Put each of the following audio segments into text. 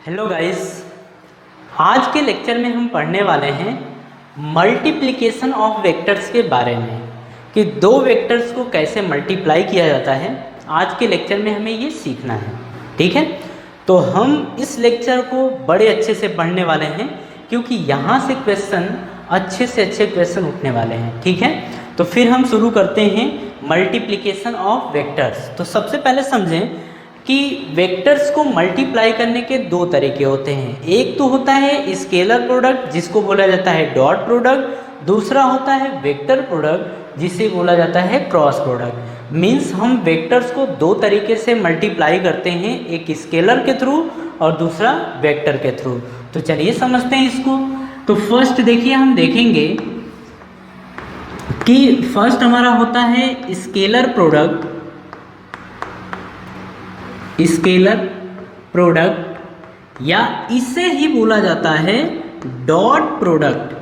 Hello guys, आज के lecture में हम पढ़ने वाले हैं मल्टीप्लिकेशन ऑफ वेक्टर्स के बारे में कि दो वेक्टर्स को कैसे मल्टीप्लाई किया जाता है। आज के लेक्चर में हमें ये सीखना है, ठीक है। तो हम इस लेक्चर को बड़े अच्छे से पढ़ने वाले हैं क्योंकि यहाँ से क्वेश्चन अच्छे से अच्छे क्वेश्चन उठने वाले हैं, ठीक है। तो फिर हम शुरू करते हैं मल्टीप्लिकेशन ऑफ वेक्टर्स। तो सबसे पहले समझें कि वेक्टर्स को मल्टीप्लाई करने के दो तरीके होते हैं। एक तो होता है स्केलर प्रोडक्ट जिसको बोला जाता है डॉट प्रोडक्ट, दूसरा होता है वेक्टर प्रोडक्ट जिसे बोला जाता है क्रॉस प्रोडक्ट। मीन्स हम वेक्टर्स को दो तरीके से मल्टीप्लाई करते हैं, एक स्केलर के थ्रू और दूसरा वेक्टर के थ्रू। तो चलिए समझते हैं इसको। तो फर्स्ट देखिए, हम देखेंगे कि फर्स्ट हमारा होता है स्केलर प्रोडक्ट। स्केलर प्रोडक्ट या इसे ही बोला जाता है डॉट प्रोडक्ट।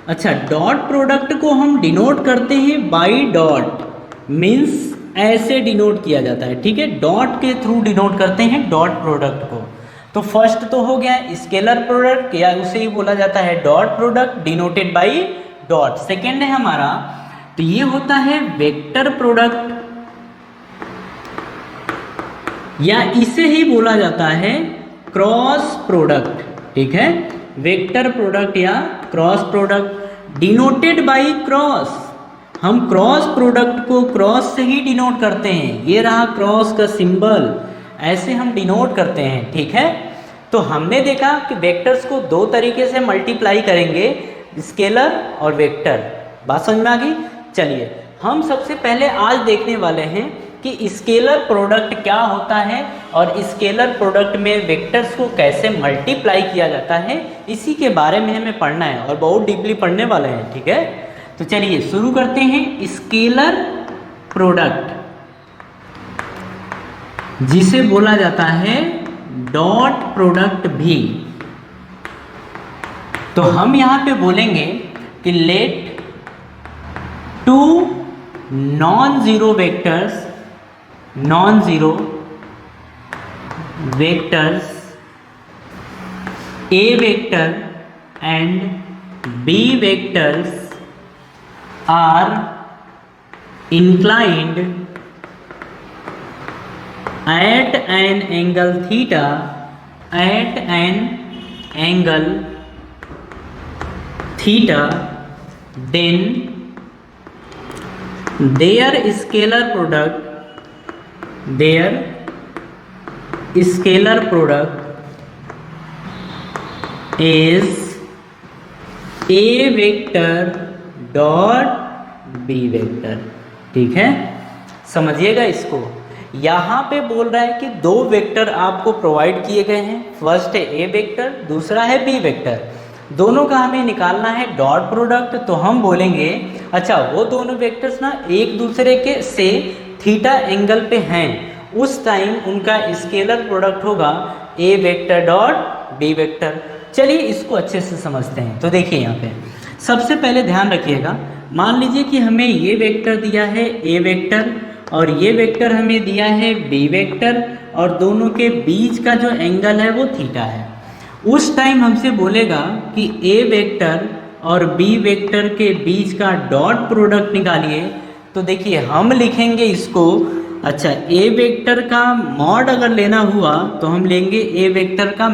अच्छा, डॉट प्रोडक्ट को हम डिनोट करते हैं बाय डॉट, मीन्स ऐसे डिनोट किया जाता है, ठीक है। डॉट के थ्रू डिनोट करते हैं डॉट प्रोडक्ट को। तो फर्स्ट तो हो गया स्केलर प्रोडक्ट या उसे ही बोला जाता है dot product denoted by dot. Second है हमारा, तो ये होता है वेक्टर प्रोडक्ट या इसे ही बोला जाता है क्रॉस प्रोडक्ट, ठीक है। वेक्टर प्रोडक्ट या cross product denoted by cross. हम क्रॉस प्रोडक्ट को क्रॉस से ही डिनोट करते हैं। ये रहा क्रॉस का सिंबल, ऐसे हम डिनोट करते हैं, ठीक है। तो हमने देखा कि वेक्टर्स को दो तरीके से मल्टीप्लाई करेंगे, स्केलर और वेक्टर। बात समझ में आ गई? चलिए, हम सबसे पहले आज देखने वाले हैं कि स्केलर प्रोडक्ट क्या होता है और स्केलर प्रोडक्ट में वेक्टर्स को कैसे मल्टीप्लाई किया जाता है, इसी के बारे में हमें पढ़ना है और बहुत डीपली पढ़ने वाले हैं, ठीक है। तो चलिए शुरू करते हैं। स्केलर प्रोडक्ट जिसे बोला जाता है डॉट प्रोडक्ट भी। तो हम यहां पे बोलेंगे कि let two non zero vectors A vector and B vectors are inclined at an angle theta, then their scalar product is A vector dot B vector, ठीक है। समझिएगा इसको। यहाँ पे बोल रहा है कि दो वेक्टर आपको प्रोवाइड किए गए हैं। फर्स्ट है A वेक्टर, दूसरा है B वेक्टर। दोनों का हमें निकालना है डॉट प्रोडक्ट। तो हम बोलेंगे अच्छा, वो दोनों वेक्टर्स ना एक दूसरे के से थीटा एंगल पे हैं, उस टाइम उनका स्केलर प्रोडक्ट होगा A vector dot B vector. चलिए इसको अच्छे से समझते हैं। तो देखिए यहाँ पे सबसे पहले ध्यान रखिएगा, मान लीजिए कि हमें ये वेक्टर दिया है A वेक्टर और ये वेक्टर हमें दिया है B वेक्टर और दोनों के बीच का जो एंगल है वो थीटा है। उस टाइम हमसे बोलेगा कि A वेक्टर और B वेक्टर के बीच का डॉट प्रोडक्ट निकालिए। तो देखिए हम लिखेंगे इसको, अच्छा A वेक्टर का मॉड अगर लेना हुआ तो हम लेंगे A वेक्टर का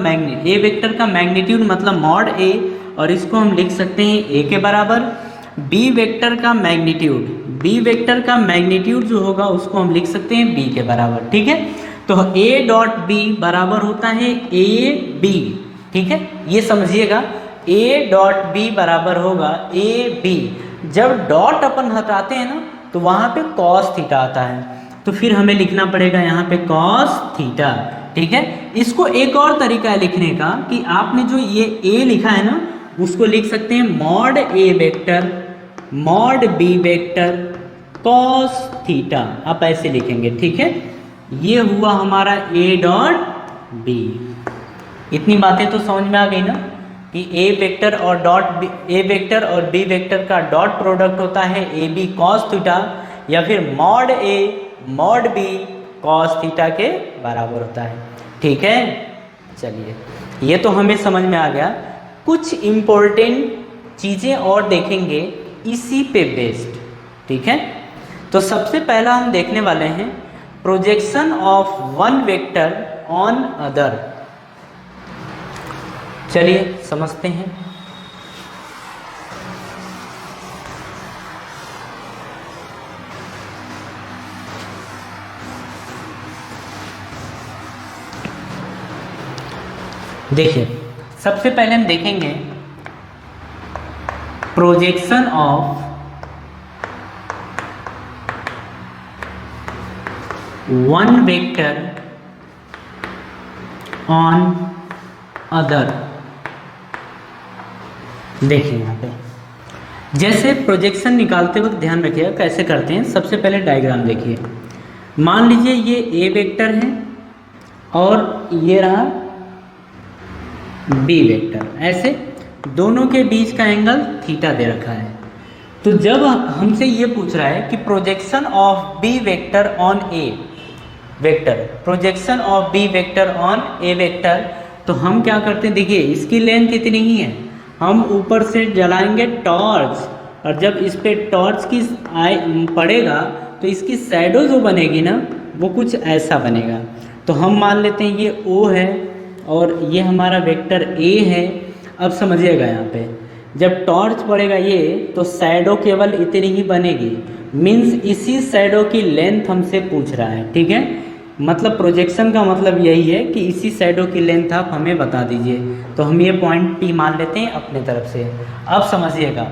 मैग्नीट्यूड मतलब मॉड A, और इसको हम लिख सकते हैं A के बराबर। B वेक्टर का मैग्नीट्यूड जो होगा उसको हम लिख सकते हैं B के बराबर, ठीक है। तो A डॉट B बराबर होता है AB, ठीक है। ये समझिएगा, A डॉट B बराबर होगा AB। जब डॉट अपन हटाते हैं ना तो वहाँ पे कॉस थीटा आता है, तो फिर हमें लिखना पड़ेगा यहाँ पे कॉस थीटा, ठीक है। इसको एक और तरीका है लिखने का कि आपने जो ये A लिखा है ना उसको लिख सकते हैं mod A vector mod B vector cos theta, आप ऐसे लिखेंगे, ठीक है। ये हुआ हमारा A डॉट B। इतनी बातें तो समझ में आ गई ना कि A वेक्टर और B वेक्टर का डॉट प्रोडक्ट होता है AB कॉस थीटा, या फिर mod A mod B cos theta के बराबर होता है, ठीक है। चलिए, ये तो हमें समझ में आ गया। कुछ इम्पोर्टेंट चीज़ें और देखेंगे इसी पे बेस्ड, ठीक है। तो सबसे पहला हम देखने वाले हैं projection of one vector on other. चलिए समझते हैं। देखिए, सबसे पहले हम देखेंगे projection of one vector on other. देखिए यहाँ पे जैसे प्रोजेक्शन निकालते वक्त ध्यान रखिएगा कैसे करते हैं। सबसे पहले डायग्राम देखिए, मान लीजिए ये ए वेक्टर है और ये रहा बी वेक्टर, ऐसे दोनों के बीच का एंगल थीटा दे रखा है। तो जब हमसे ये पूछ रहा है कि projection of B vector on A vector, projection of B vector on A vector, तो हम क्या करते हैं, देखिए इसकी लेंथ इतनी ही है, हम ऊपर से जलाएंगे टॉर्च और जब इस पे टॉर्च की पड़ेगा तो इसकी शैडो जो बनेगी ना वो कुछ ऐसा बनेगा। तो हम मान लेते हैं ये O है और ये हमारा वेक्टर A है। अब समझिएगा यहाँ पे जब टॉर्च पड़ेगा ये तो शैडो केवल इतनी ही बनेगी, मीन्स इसी शैडो की लेंथ हमसे पूछ रहा है, ठीक है। मतलब प्रोजेक्शन का मतलब यही है कि इसी शैडो की लेंथ आप हमें बता दीजिए। तो हम ये पॉइंट P मान लेते हैं अपने तरफ से। अब समझिएगा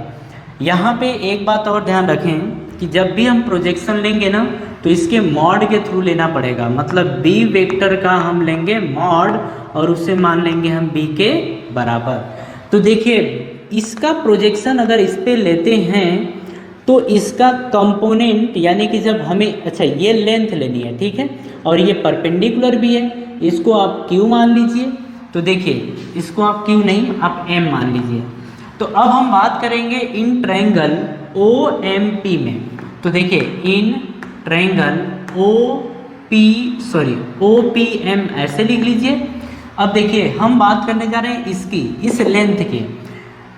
यहाँ पे एक बात और ध्यान रखें कि जब भी हम प्रोजेक्शन लेंगे ना तो इसके मॉड के थ्रू लेना पड़ेगा। मतलब बी वेक्टर का हम लेंगे मॉड और उसे मान लेंगे हम बी के बराबर। तो देखिए इसका प्रोजेक्शन अगर इस पे लेते हैं तो इसका कंपोनेंट यानी कि जब हमें, अच्छा ये लेंथ लेनी है, ठीक है, और ये परपेंडिकुलर भी है, इसको आप Q मान लीजिए। तो देखिए इसको आप Q नहीं आप M मान लीजिए। तो अब हम बात करेंगे इन ट्रायंगल OMP में। तो देखिए इन ट्रायंगल OPM ऐसे लिख लीजिए। अब देखिए हम बात करने जा रहे हैं इसकी, इस लेंथ की।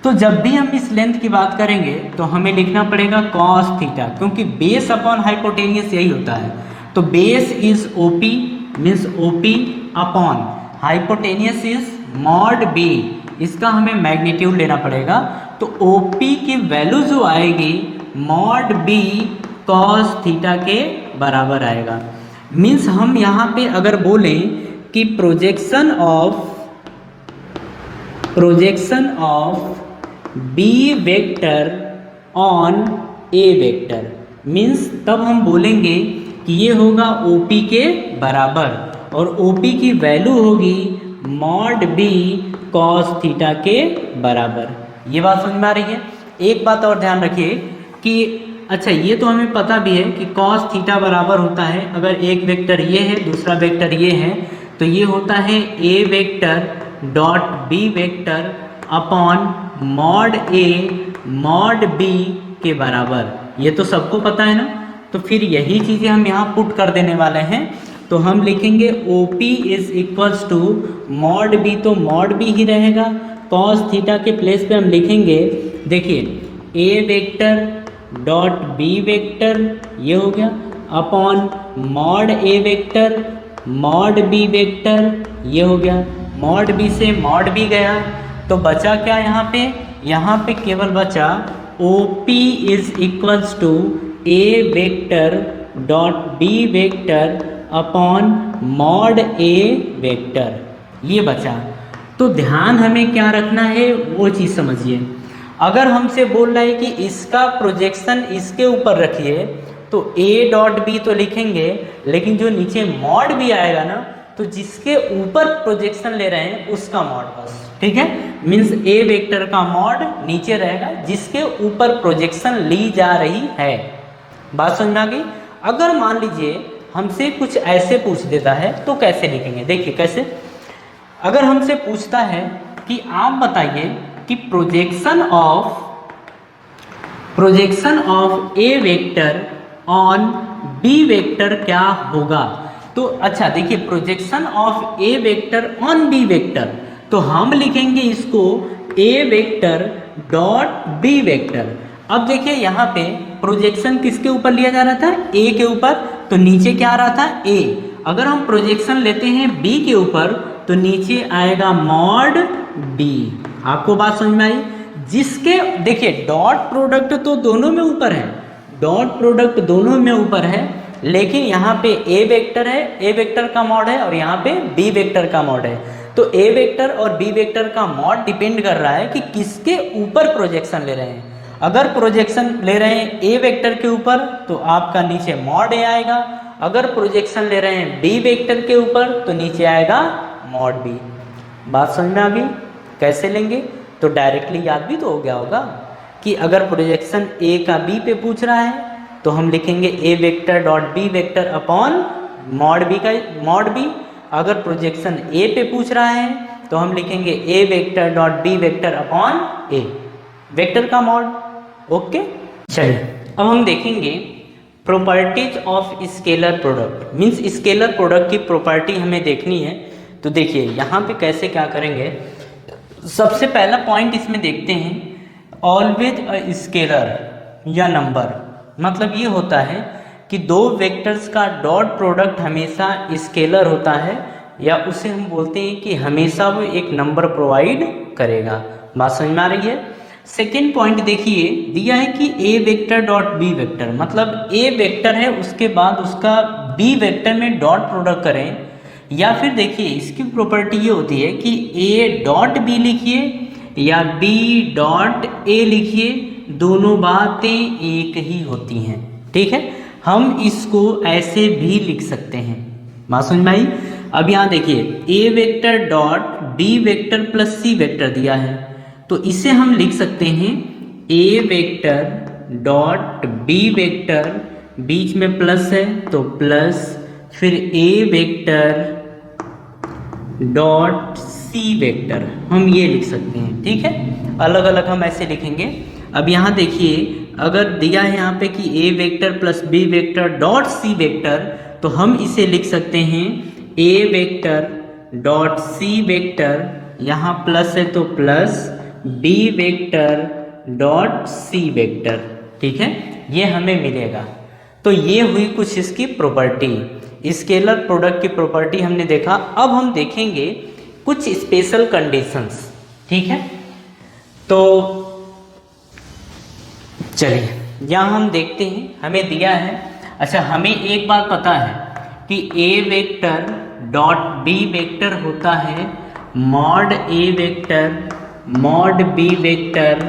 तो जब भी हम इस लेंथ की बात करेंगे तो हमें लिखना पड़ेगा cos थीटा, क्योंकि बेस अपॉन हाइपोटेनियस यही होता है। तो base is OP means OP upon hypotenuse is mod B, इसका हमें मैग्नीट्यूड लेना पड़ेगा। तो OP की वैल्यू जो आएगी मॉड B cos थीटा के बराबर आएगा। मीन्स हम यहाँ पे अगर बोलें कि projection of B vector on A vector, means तब हम बोलेंगे कि ये होगा OP के बराबर और OP की वैल्यू होगी मॉड B cos थीटा के बराबर। ये बात समझ में आ रही है। एक बात और ध्यान रखिए कि अच्छा ये तो हमें पता भी है कि cos थीटा बराबर होता है, अगर एक वेक्टर ये है दूसरा वेक्टर ये है तो ये होता है A vector dot B vector upon mod A mod B के बराबर। ये तो सबको पता है ना। तो फिर यही चीज़ें हम यहाँ पुट कर देने वाले हैं। तो हम लिखेंगे OP is equals to mod B, तो मॉड B ही रहेगा। cos थीटा के प्लेस पे हम लिखेंगे, देखिए A vector dot B vector ये हो गया upon mod A vector mod B vector ये हो गया। मॉड B से मॉड B गया तो बचा क्या यहाँ पे केवल बचा OP is equals to A vector dot B vector upon mod A vector, ये बचा। तो ध्यान हमें क्या रखना है वो चीज़ समझिए। अगर हमसे बोल रहा है कि इसका प्रोजेक्शन इसके ऊपर रखिए तो A डॉट B तो लिखेंगे, लेकिन जो नीचे मॉड B आएगा ना तो जिसके ऊपर प्रोजेक्शन ले रहे हैं उसका मॉड बस, ठीक है। मीन्स A वेक्टर का मॉड नीचे रहेगा जिसके ऊपर प्रोजेक्शन ली जा रही है। बात समझ में आ गई। अगर मान लीजिए हमसे कुछ ऐसे पूछ देता है तो कैसे लिखेंगे, देखिए कैसे। अगर हमसे पूछता है कि आप बताइए कि projection of A vector on B vector क्या होगा, तो अच्छा देखिए, projection of A vector on B vector, तो हम लिखेंगे इसको A vector dot B vector. अब देखिए यहाँ पे प्रोजेक्शन किसके ऊपर लिया जा रहा था, ए के ऊपर, तो नीचे क्या आ रहा था, ए। अगर हम प्रोजेक्शन लेते हैं बी के ऊपर तो नीचे आएगा मॉड बी। आपको बात समझ में आई? जिसके देखिए डॉट प्रोडक्ट तो दोनों में ऊपर है, डॉट प्रोडक्ट दोनों में ऊपर है, लेकिन यहाँ पे ए वेक्टर है, ए वेक्टर का मॉड है, और यहाँ पे बी वेक्टर का मॉड है। तो ए वेक्टर और बी वेक्टर का मॉड डिपेंड कर रहा है कि किसके ऊपर प्रोजेक्शन ले रहे हैं। अगर प्रोजेक्शन ले रहे हैं ए वेक्टर के ऊपर तो आपका नीचे मॉड ए आएगा, अगर प्रोजेक्शन ले रहे हैं बी वेक्टर के ऊपर तो नीचे आएगा मॉड बी। बात समझ में आ गई? कैसे लेंगे? तो डायरेक्टली याद भी तो हो गया होगा कि अगर प्रोजेक्शन ए का बी पे पूछ रहा है तो हम लिखेंगे A vector dot B vector upon mod B का मॉड बी। अगर प्रोजेक्शन ए पे पूछ रहा है तो हम लिखेंगे A vector dot B vector upon A, vector का मॉड। ओके, चलिए अब हम देखेंगे properties of scalar product, means scalar product की प्रॉपर्टी हमें देखनी है। तो देखिए यहाँ पे कैसे क्या करेंगे। सबसे पहला पॉइंट इसमें देखते हैं, ऑलवेज अ स्केलर या नंबर, मतलब ये होता है कि दो वेक्टर्स का डॉट प्रोडक्ट हमेशा स्केलर होता है, या उसे हम बोलते हैं कि हमेशा वो एक नंबर प्रोवाइड करेगा। बात समझ में आ रही है? सेकेंड पॉइंट देखिए, दिया है कि A vector dot B vector, मतलब ए वेक्टर है उसके बाद उसका बी वेक्टर में डॉट प्रोडक्ट करें, या फिर देखिए इसकी प्रॉपर्टी ये होती है कि ए डॉट बी लिखिए या बी डॉट ए लिखिए, दोनों बातें एक ही होती हैं। ठीक है, हम इसको ऐसे भी लिख सकते हैं। बात समझ में आई? अब यहाँ देखिए A vector dot B vector plus C vector दिया है, तो इसे हम लिख सकते हैं A vector dot B vector, बीच में प्लस है तो प्लस, फिर A vector dot C vector, हम ये लिख सकते हैं। ठीक है, अलग अलग हम ऐसे लिखेंगे। अब यहाँ देखिए अगर दिया है यहाँ पे कि A vector plus B vector dot C vector, तो हम इसे लिख सकते हैं A vector dot C vector, यहाँ प्लस है तो plus, B vector dot C vector. ठीक है, ये हमें मिलेगा। तो ये हुई कुछ इसकी प्रॉपर्टी, स्केलर प्रोडक्ट की प्रॉपर्टी हमने देखा। अब हम देखेंगे कुछ स्पेशल कंडीशंस। ठीक है, तो चलिए यहाँ हम देखते हैं, हमें दिया है। अच्छा, हमें एक बात पता है कि A vector dot B vector होता है mod A vector mod B vector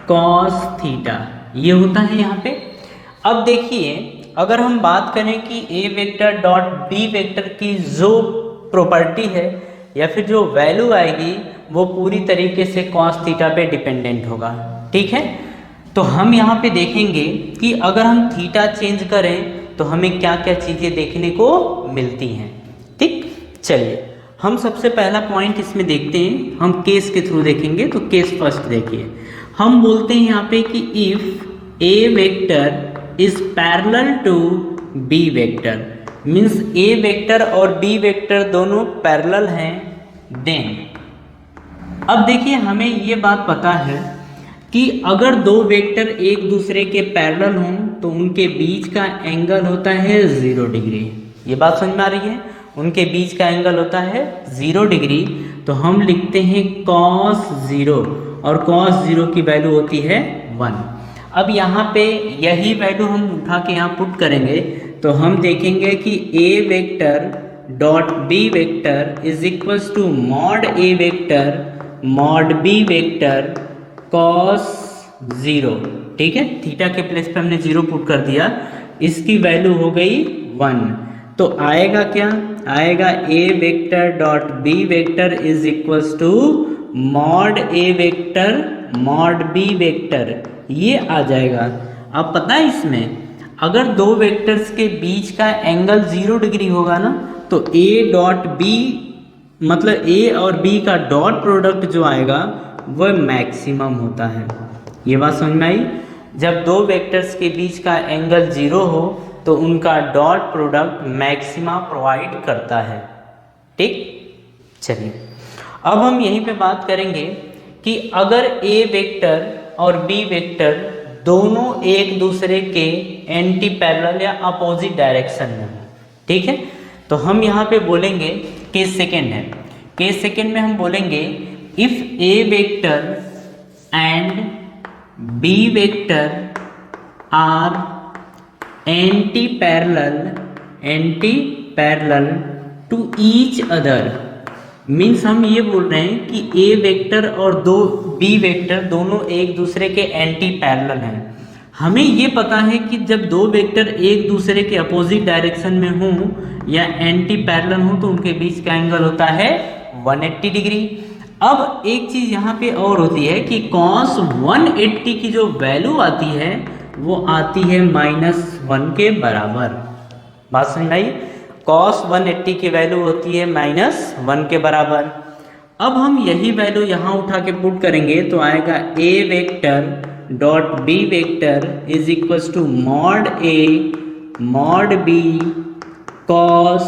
cos theta, ये होता है यहाँ पे। अब देखिए अगर हम बात करें कि A vector dot B vector की जो प्रॉपर्टी है या फिर जो वैल्यू आएगी वो पूरी तरीके से कॉस थीटा पे डिपेंडेंट होगा। ठीक है, तो हम यहाँ पे देखेंगे कि अगर हम थीटा चेंज करें तो हमें क्या क्या चीज़ें देखने को मिलती हैं। ठीक, चलिए हम सबसे पहला पॉइंट इसमें देखते हैं, हम केस के थ्रू देखेंगे। तो केस फर्स्ट देखिए, हम बोलते हैं यहाँ पे कि if A vector is parallel to B vector, means A vector और बी वेक्टर दोनों पैरेलल हैं, देन अब देखिए हमें ये बात पता है कि अगर दो वेक्टर एक दूसरे के पैरेलल हों तो उनके बीच का एंगल होता है 0 डिग्री। ये बात समझ में आ रही है? उनके बीच का एंगल होता है 0 डिग्री। तो हम लिखते हैं cos 0 और cos 0 की वैल्यू होती है 1। अब यहाँ पे यही वैल्यू हम उठा के यहाँ पुट करेंगे तो हम देखेंगे कि a vector dot B vector is equals to mod A vector mod B vector cos 0। ठीक है, थीटा के प्लेस पे हमने 0 पुट कर दिया, इसकी वैल्यू हो गई 1। तो आएगा क्या? आएगा A vector dot B vector is equals to mod A vector mod B vector, ये आ जाएगा। अब पता है इसमें अगर दो वेक्टर्स के बीच का एंगल 0 डिग्री होगा ना तो ए डॉट बी मतलब ए और बी का डॉट प्रोडक्ट जो आएगा वह मैक्सिमम होता है। ये बात समझ में आई? जब दो वेक्टर्स के बीच का एंगल 0 हो तो उनका डॉट प्रोडक्ट मैक्सिमा प्रोवाइड करता है। ठीक, चलिए अब हम यहीं पे बात करेंगे कि अगर ए वेक्टर और बी वेक्टर दोनों एक दूसरे के एंटी पैरेलल या अपोजिट डायरेक्शन में हो। ठीक है, तो हम यहाँ पे बोलेंगे केस सेकेंड है। केस सेकेंड में हम बोलेंगे if A vector and B vector are anti parallel to each other, means हम ये बोल रहे हैं कि ए वेक्टर और बी वेक्टर दोनों एक दूसरे के एंटी पैरेलल हैं। हमें ये पता है कि जब दो वेक्टर एक दूसरे के अपोजिट डायरेक्शन में हों या एंटी पैरेलल हों तो उनके बीच का एंगल होता है 180 डिग्री। अब एक चीज़ यहाँ पे और होती है कि cos 180 की जो वैल्यू आती है वो आती है -1 के बराबर। बात समझ आई? cos 180 की वैल्यू होती है -1 के बराबर। अब हम यही वैल्यू यहाँ उठा के पुट करेंगे तो आएगा A vector dot B vector is equals to mod A mod B cos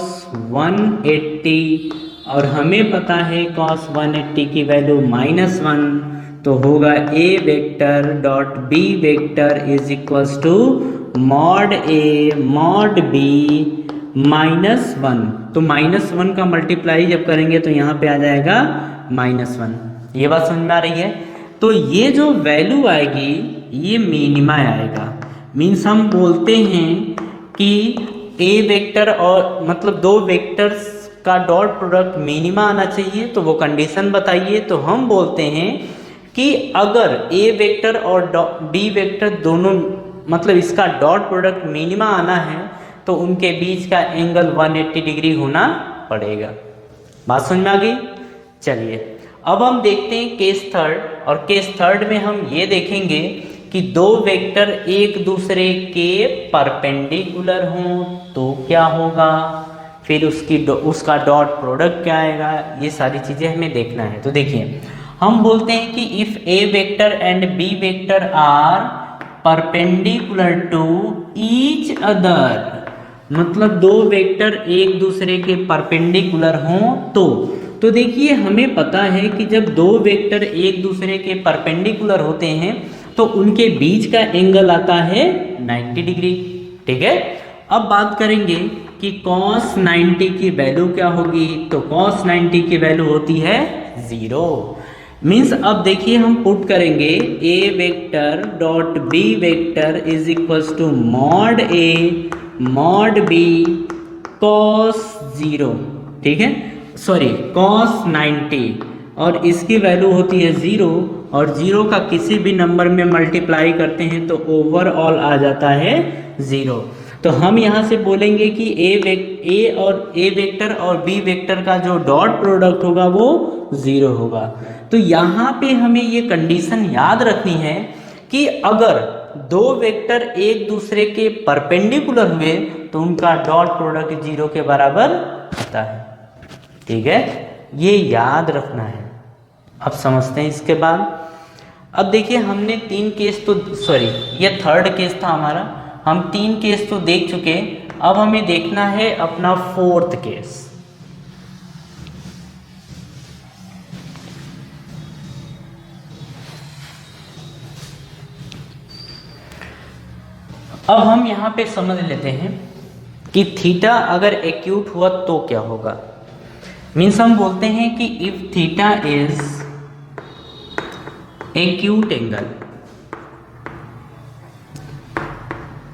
180, और हमें पता है cos 180 की वैल्यू -1, तो होगा A vector dot B vector is equals to mod A mod B -1। तो -1 का मल्टीप्लाई जब करेंगे तो यहाँ पे आ जाएगा -1। ये बात समझ में आ रही है? तो ये जो वैल्यू आएगी ये मिनिमा आएगा। मीन्स हम बोलते हैं कि ए वेक्टर और मतलब दो वेक्टर्स का डॉट प्रोडक्ट मिनिमा आना चाहिए, तो वो कंडीशन बताइए। तो हम बोलते हैं कि अगर ए वेक्टर और बी वेक्टर दोनों मतलब इसका डॉट प्रोडक्ट मिनिमा आना है तो उनके बीच का एंगल 180 डिग्री होना पड़ेगा। बात समझ में आ गई? चलिए अब हम देखते हैं केस थर्ड, और केस थर्ड में हम ये देखेंगे कि दो वेक्टर एक दूसरे के परपेंडिकुलर हों तो क्या होगा, फिर उसका डॉट प्रोडक्ट क्या आएगा, ये सारी चीज़ें हमें देखना है। तो देखिए हम बोलते हैं कि if A vector and B vector are perpendicular to each other, मतलब दो वेक्टर एक दूसरे के परपेंडिकुलर हों तो देखिए हमें पता है कि जब दो वेक्टर एक दूसरे के परपेंडिकुलर होते हैं तो उनके बीच का एंगल आता है 90 डिग्री। ठीक है, अब बात करेंगे कि cos 90 की वैल्यू क्या होगी। तो cos 90 की वैल्यू होती है 0। मीन्स अब देखिए हम पुट करेंगे A vector dot B vector is equals to mod A mod B cos 0, ठीक है, सॉरी cos 90, और इसकी वैल्यू होती है 0, और 0 का किसी भी नंबर में मल्टीप्लाई करते हैं तो ओवरऑल आ जाता है 0। तो हम यहाँ से बोलेंगे कि ए वेक्टर और बी वेक्टर का जो डॉट प्रोडक्ट होगा वो 0 होगा। तो यहाँ पे हमें ये कंडीशन याद रखनी है कि अगर दो वेक्टर एक दूसरे के परपेंडिकुलर हुए तो उनका डॉट प्रोडक्ट 0 के बराबर होता है। ठीक है, ये याद रखना है। अब समझते हैं इसके बाद। अब देखिए हमने तीन केस तो ये थर्ड केस था हमारा, हम 3 केस तो देख चुके। अब हमें देखना है अपना फोर्थ केस। अब हम यहाँ पे समझ लेते हैं कि थीटा अगर एक्यूट हुआ तो क्या होगा। मीन्स हम बोलते हैं कि if theta is acute angle,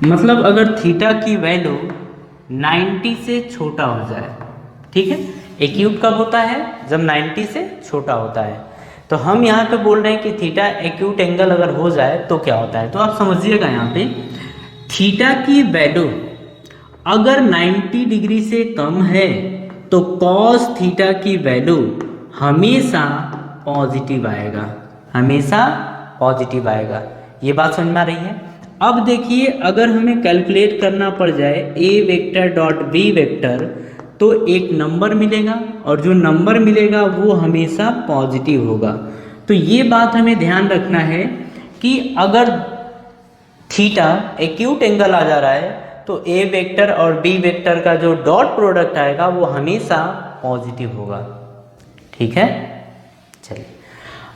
मतलब अगर थीटा की वैल्यू 90 से छोटा हो जाए। ठीक है, एक्यूट कब होता है? जब 90 से छोटा होता है। तो हम यहाँ पे बोल रहे हैं कि थीटा एक्यूट एंगल अगर हो जाए तो क्या होता है। तो आप समझिएगा यहाँ पे थीटा की वैल्यू अगर 90 डिग्री से कम है तो cos थीटा की वैल्यू हमेशा पॉजिटिव आएगा, हमेशा पॉजिटिव आएगा। ये बात समझ में आ रही है? अब देखिए अगर हमें कैलकुलेट करना पड़ जाए ए वेक्टर डॉट बी वेक्टर तो एक नंबर मिलेगा, और जो नंबर मिलेगा वो हमेशा पॉजिटिव होगा। तो ये बात हमें ध्यान रखना है कि अगर थीटा एक्यूट एंगल आ जा रहा है तो ए वेक्टर और बी वेक्टर का जो डॉट प्रोडक्ट आएगा वो हमेशा पॉजिटिव होगा। ठीक है, चलिए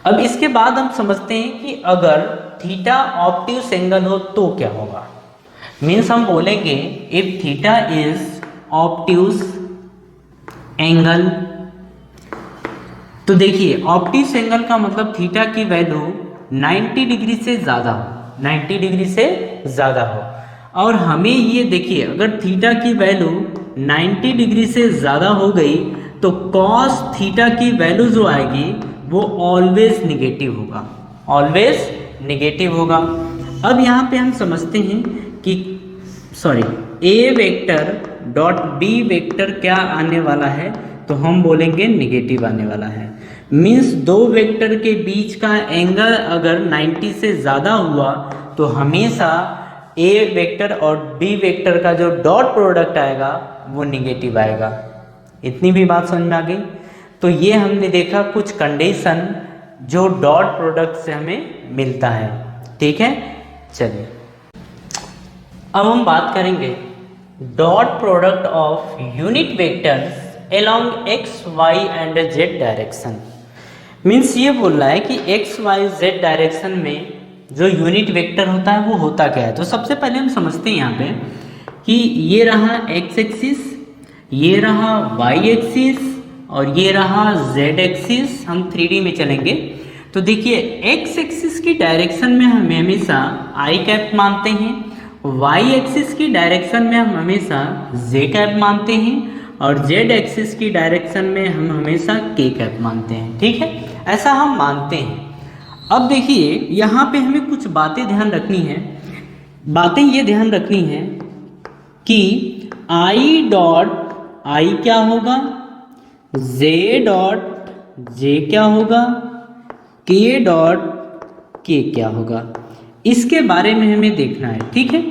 अब इसके बाद हम समझते हैं कि अगर थीटा ऑब्ट्यूस एंगल हो तो क्या होगा। मीन्स हम बोलेंगे if theta is obtuse angle, तो देखिए ऑब्ट्यूस एंगल का मतलब थीटा की वैल्यू 90 डिग्री से ज़्यादा हो, 90 डिग्री से ज़्यादा हो। और हमें ये देखिए अगर थीटा की वैल्यू 90 डिग्री से ज़्यादा हो गई तो कॉस थीटा की वैल्यू जो आएगी वो ऑलवेज निगेटिव होगा, ऑलवेज निगेटिव होगा। अब यहाँ पे हम समझते हैं कि A vector dot B vector क्या आने वाला है, तो हम बोलेंगे निगेटिव आने वाला है। मीन्स दो वेक्टर के बीच का एंगल अगर 90 से ज़्यादा हुआ तो हमेशा ए वेक्टर और बी वेक्टर का जो डॉट प्रोडक्ट आएगा वो निगेटिव आएगा। इतनी भी बात समझ में आ गई। तो ये हमने देखा कुछ कंडीशन जो डॉट प्रोडक्ट से हमें मिलता है। ठीक है, चलिए अब हम बात करेंगे dot product of unit vectors along x, y and z direction. Means ये बोल रहा है कि x, y, z डायरेक्शन में जो यूनिट वेक्टर होता है वो होता क्या है। तो सबसे पहले हम समझते हैं यहाँ पे कि ये रहा x एक्सिस, ये रहा y एक्सिस और ये रहा z एक्सिस। हम 3D में चलेंगे तो देखिए x एक्सिस की डायरेक्शन में हम हमेशा i कैप मानते हैं, y एक्सिस की डायरेक्शन में हम हमेशा z कैप मानते हैं और z एक्सिस की डायरेक्शन में हम हमेशा k कैप मानते हैं। ठीक है, ऐसा हम मानते हैं। अब देखिए यहाँ पे हमें कुछ बातें ध्यान रखनी है। बातें ये ध्यान रखनी है कि i डॉट i क्या होगा, z डॉट j क्या होगा, k डॉट k क्या होगा, इसके बारे में हमें देखना है। ठीक है,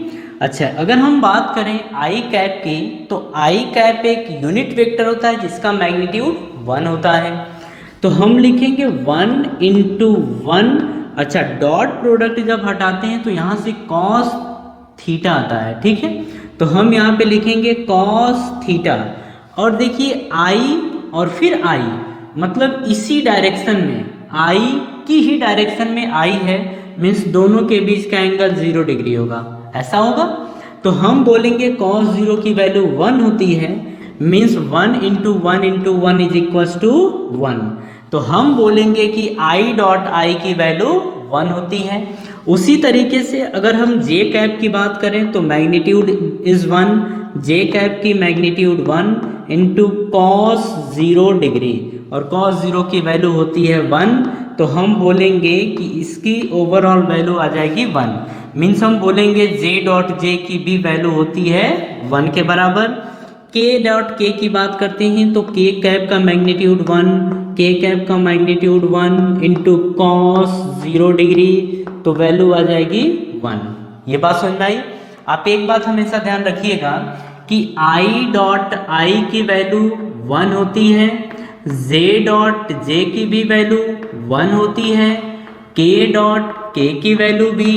अच्छा अगर हम बात करें आई कैप की तो आई कैप एक यूनिट वेक्टर होता है जिसका मैग्नीट्यूड 1 होता है। तो हम लिखेंगे 1 इंटू 1। अच्छा डॉट प्रोडक्ट जब हटाते हैं तो यहाँ से कॉस थीटा आता है। ठीक है, तो हम यहाँ पे लिखेंगे कॉस थीटा। और देखिए आई और फिर आई मतलब इसी डायरेक्शन में, आई की ही डायरेक्शन में आई है, मीन्स दोनों के बीच का एंगल 0 डिग्री होगा। ऐसा होगा तो हम बोलेंगे cos 0 की वैल्यू 1 होती है, means 1 into 1 into 1 is equals to 1। तो हम बोलेंगे कि i डॉट आई की वैल्यू 1 होती है। उसी तरीके से अगर हम j कैप की बात करें तो मैग्नीट्यूड इज 1, j कैप की मैग्नीट्यूड 1 इंटू कॉस 0 डिग्री और cos 0 की वैल्यू होती है 1। तो हम बोलेंगे कि इसकी ओवरऑल वैल्यू आ जाएगी 1। मीन्स हम बोलेंगे j डॉट j की भी वैल्यू होती है 1 के बराबर। k डॉट k की बात करते हैं तो k कैप का मैग्नीट्यूड 1, k कैप का मैग्नीट्यूड 1 इंटू कॉस 0 डिग्री, तो वैल्यू आ जाएगी 1। ये बात समझ में आई। आप एक बात हमेशा ध्यान रखिएगा कि i डॉट i की वैल्यू 1 होती है, j डॉट j की भी वैल्यू 1 होती है, k डॉट k की वैल्यू भी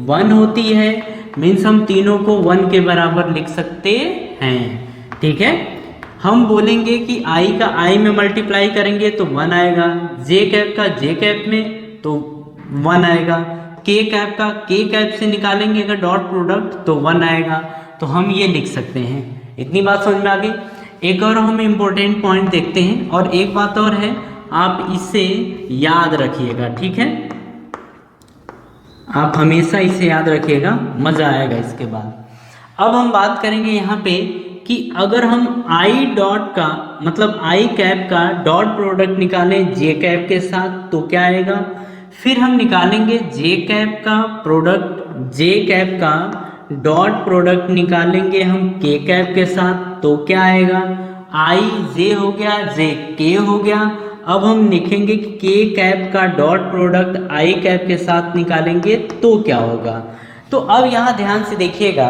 1 होती है। मीन्स हम तीनों को 1 के बराबर लिख सकते हैं। ठीक है, हम बोलेंगे कि i का i में मल्टीप्लाई करेंगे तो 1 आएगा, j कैप का j कैप में तो 1 आएगा, k कैप का k कैप से निकालेंगे अगर डॉट प्रोडक्ट तो 1 आएगा। तो हम ये लिख सकते हैं। इतनी बात समझ में आ गई। एक और हम इम्पोर्टेंट पॉइंट देखते हैं और एक बात और है, आप इसे याद रखिएगा। ठीक है, आप हमेशा इसे याद रखिएगा, मज़ा आएगा इसके बाद। अब हम बात करेंगे यहाँ पे कि अगर हम आई डॉट का मतलब आई कैप का डॉट प्रोडक्ट निकालें जे कैप के साथ तो क्या आएगा। फिर हम निकालेंगे जे कैप का प्रोडक्ट, जे कैप का डॉट प्रोडक्ट निकालेंगे हम के कैप के साथ तो क्या आएगा। आई जे हो गया, जे के हो गया। अब हम लिखेंगे कि के कैप का डॉट प्रोडक्ट आई कैप के साथ निकालेंगे तो क्या होगा। तो अब यहाँ ध्यान से देखिएगा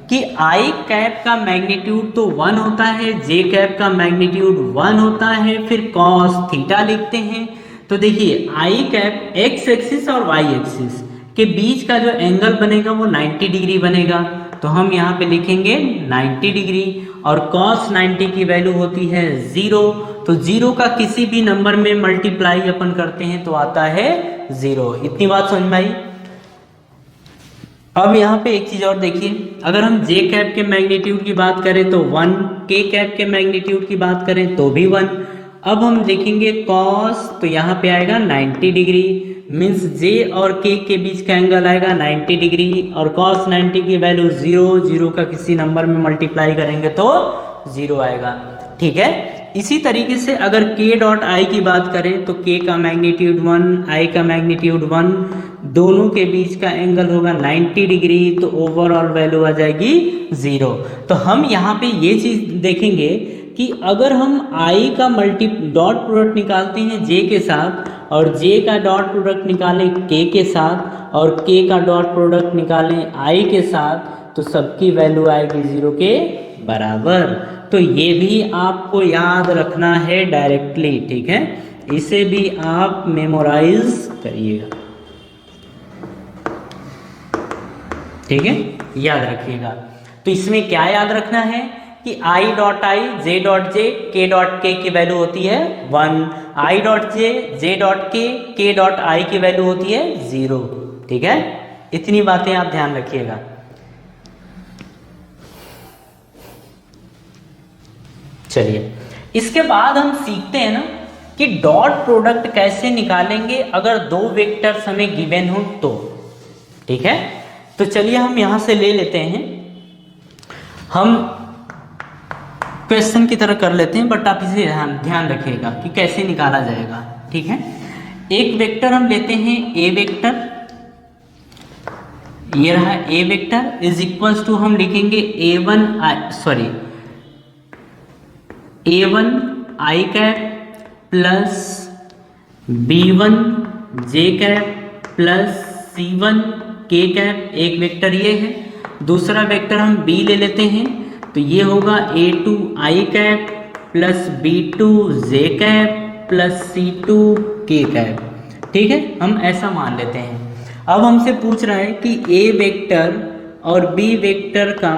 कि आई कैप का मैग्नीट्यूड तो 1 होता है, जे कैप का मैग्नीट्यूड 1 होता है, फिर कॉस थीटा लिखते हैं। तो देखिए आई कैप एक्स एक्सिस और वाई एक्सिस के बीच का जो एंगल बनेगा वो 90 डिग्री बनेगा। तो हम यहाँ पे लिखेंगे 90 डिग्री, और cos 90 की वैल्यू होती है 0, तो 0 का किसी भी नंबर में मल्टीप्लाई अपन करते हैं तो आता है 0। इतनी बात समझ में आई। अब यहाँ पे एक चीज और देखिए, अगर हम जे कैप के मैग्नीट्यूड की बात करें तो 1, के कैप के मैग्नीट्यूड की बात करें तो भी 1। अब हम देखेंगे कॉस, तो यहाँ पे आएगा 90 डिग्री, मीन्स जे और के बीच का एंगल आएगा 90 डिग्री, और कॉस 90 की वैल्यू 0, 0 का किसी नंबर में मल्टीप्लाई करेंगे तो 0 आएगा। ठीक है, इसी तरीके से अगर k डॉट आई की बात करें तो k का मैग्नीट्यूड 1, i का मैग्नीट्यूड 1, दोनों के बीच का एंगल होगा 90 डिग्री, तो ओवरऑल वैल्यू आ जाएगी 0। तो हम यहाँ पे ये चीज देखेंगे कि अगर हम i का डॉट प्रोडक्ट निकालते हैं j के साथ, और j का डॉट प्रोडक्ट निकालें k के साथ, और k का डॉट प्रोडक्ट निकालें i के साथ, तो सबकी वैल्यू आएगी 0 के बराबर। तो ये भी आपको याद रखना है डायरेक्टली। ठीक है, इसे भी आप मेमोराइज करिएगा। ठीक है, याद रखिएगा। तो इसमें क्या याद रखना है कि i dot I, J dot J, के डॉट के की वैल्यू होती है 1, i डॉट जे डॉट के डॉट आई की वैल्यू होती है 0। ठीक है, इतनी बातें आप ध्यान रखिएगा। चलिए, इसके बाद हम सीखते हैं ना कि डॉट प्रोडक्ट कैसे निकालेंगे अगर दो वेक्टर्स हमें गिवन हो तो। ठीक है, तो चलिए हम यहां से ले लेते हैं, हम क्वेश्चन की तरह कर लेते हैं, बट आप इसे ध्यान रखिएगा कि कैसे निकाला जाएगा। ठीक है, एक वेक्टर हम लेते हैं ए वेक्टर, ये रहा ए वेक्टर इज इक्वल्स टू, हम लिखेंगे A1 i cap plus B1 j cap plus C1 k cap, एक वेक्टर ये है। दूसरा वेक्टर हम B ले लेते हैं, तो ये होगा A2 i cap plus B2 j cap plus C2 k cap. ठीक है, हम ऐसा मान लेते हैं। अब हमसे पूछ रहा है कि A वेक्टर और B वेक्टर का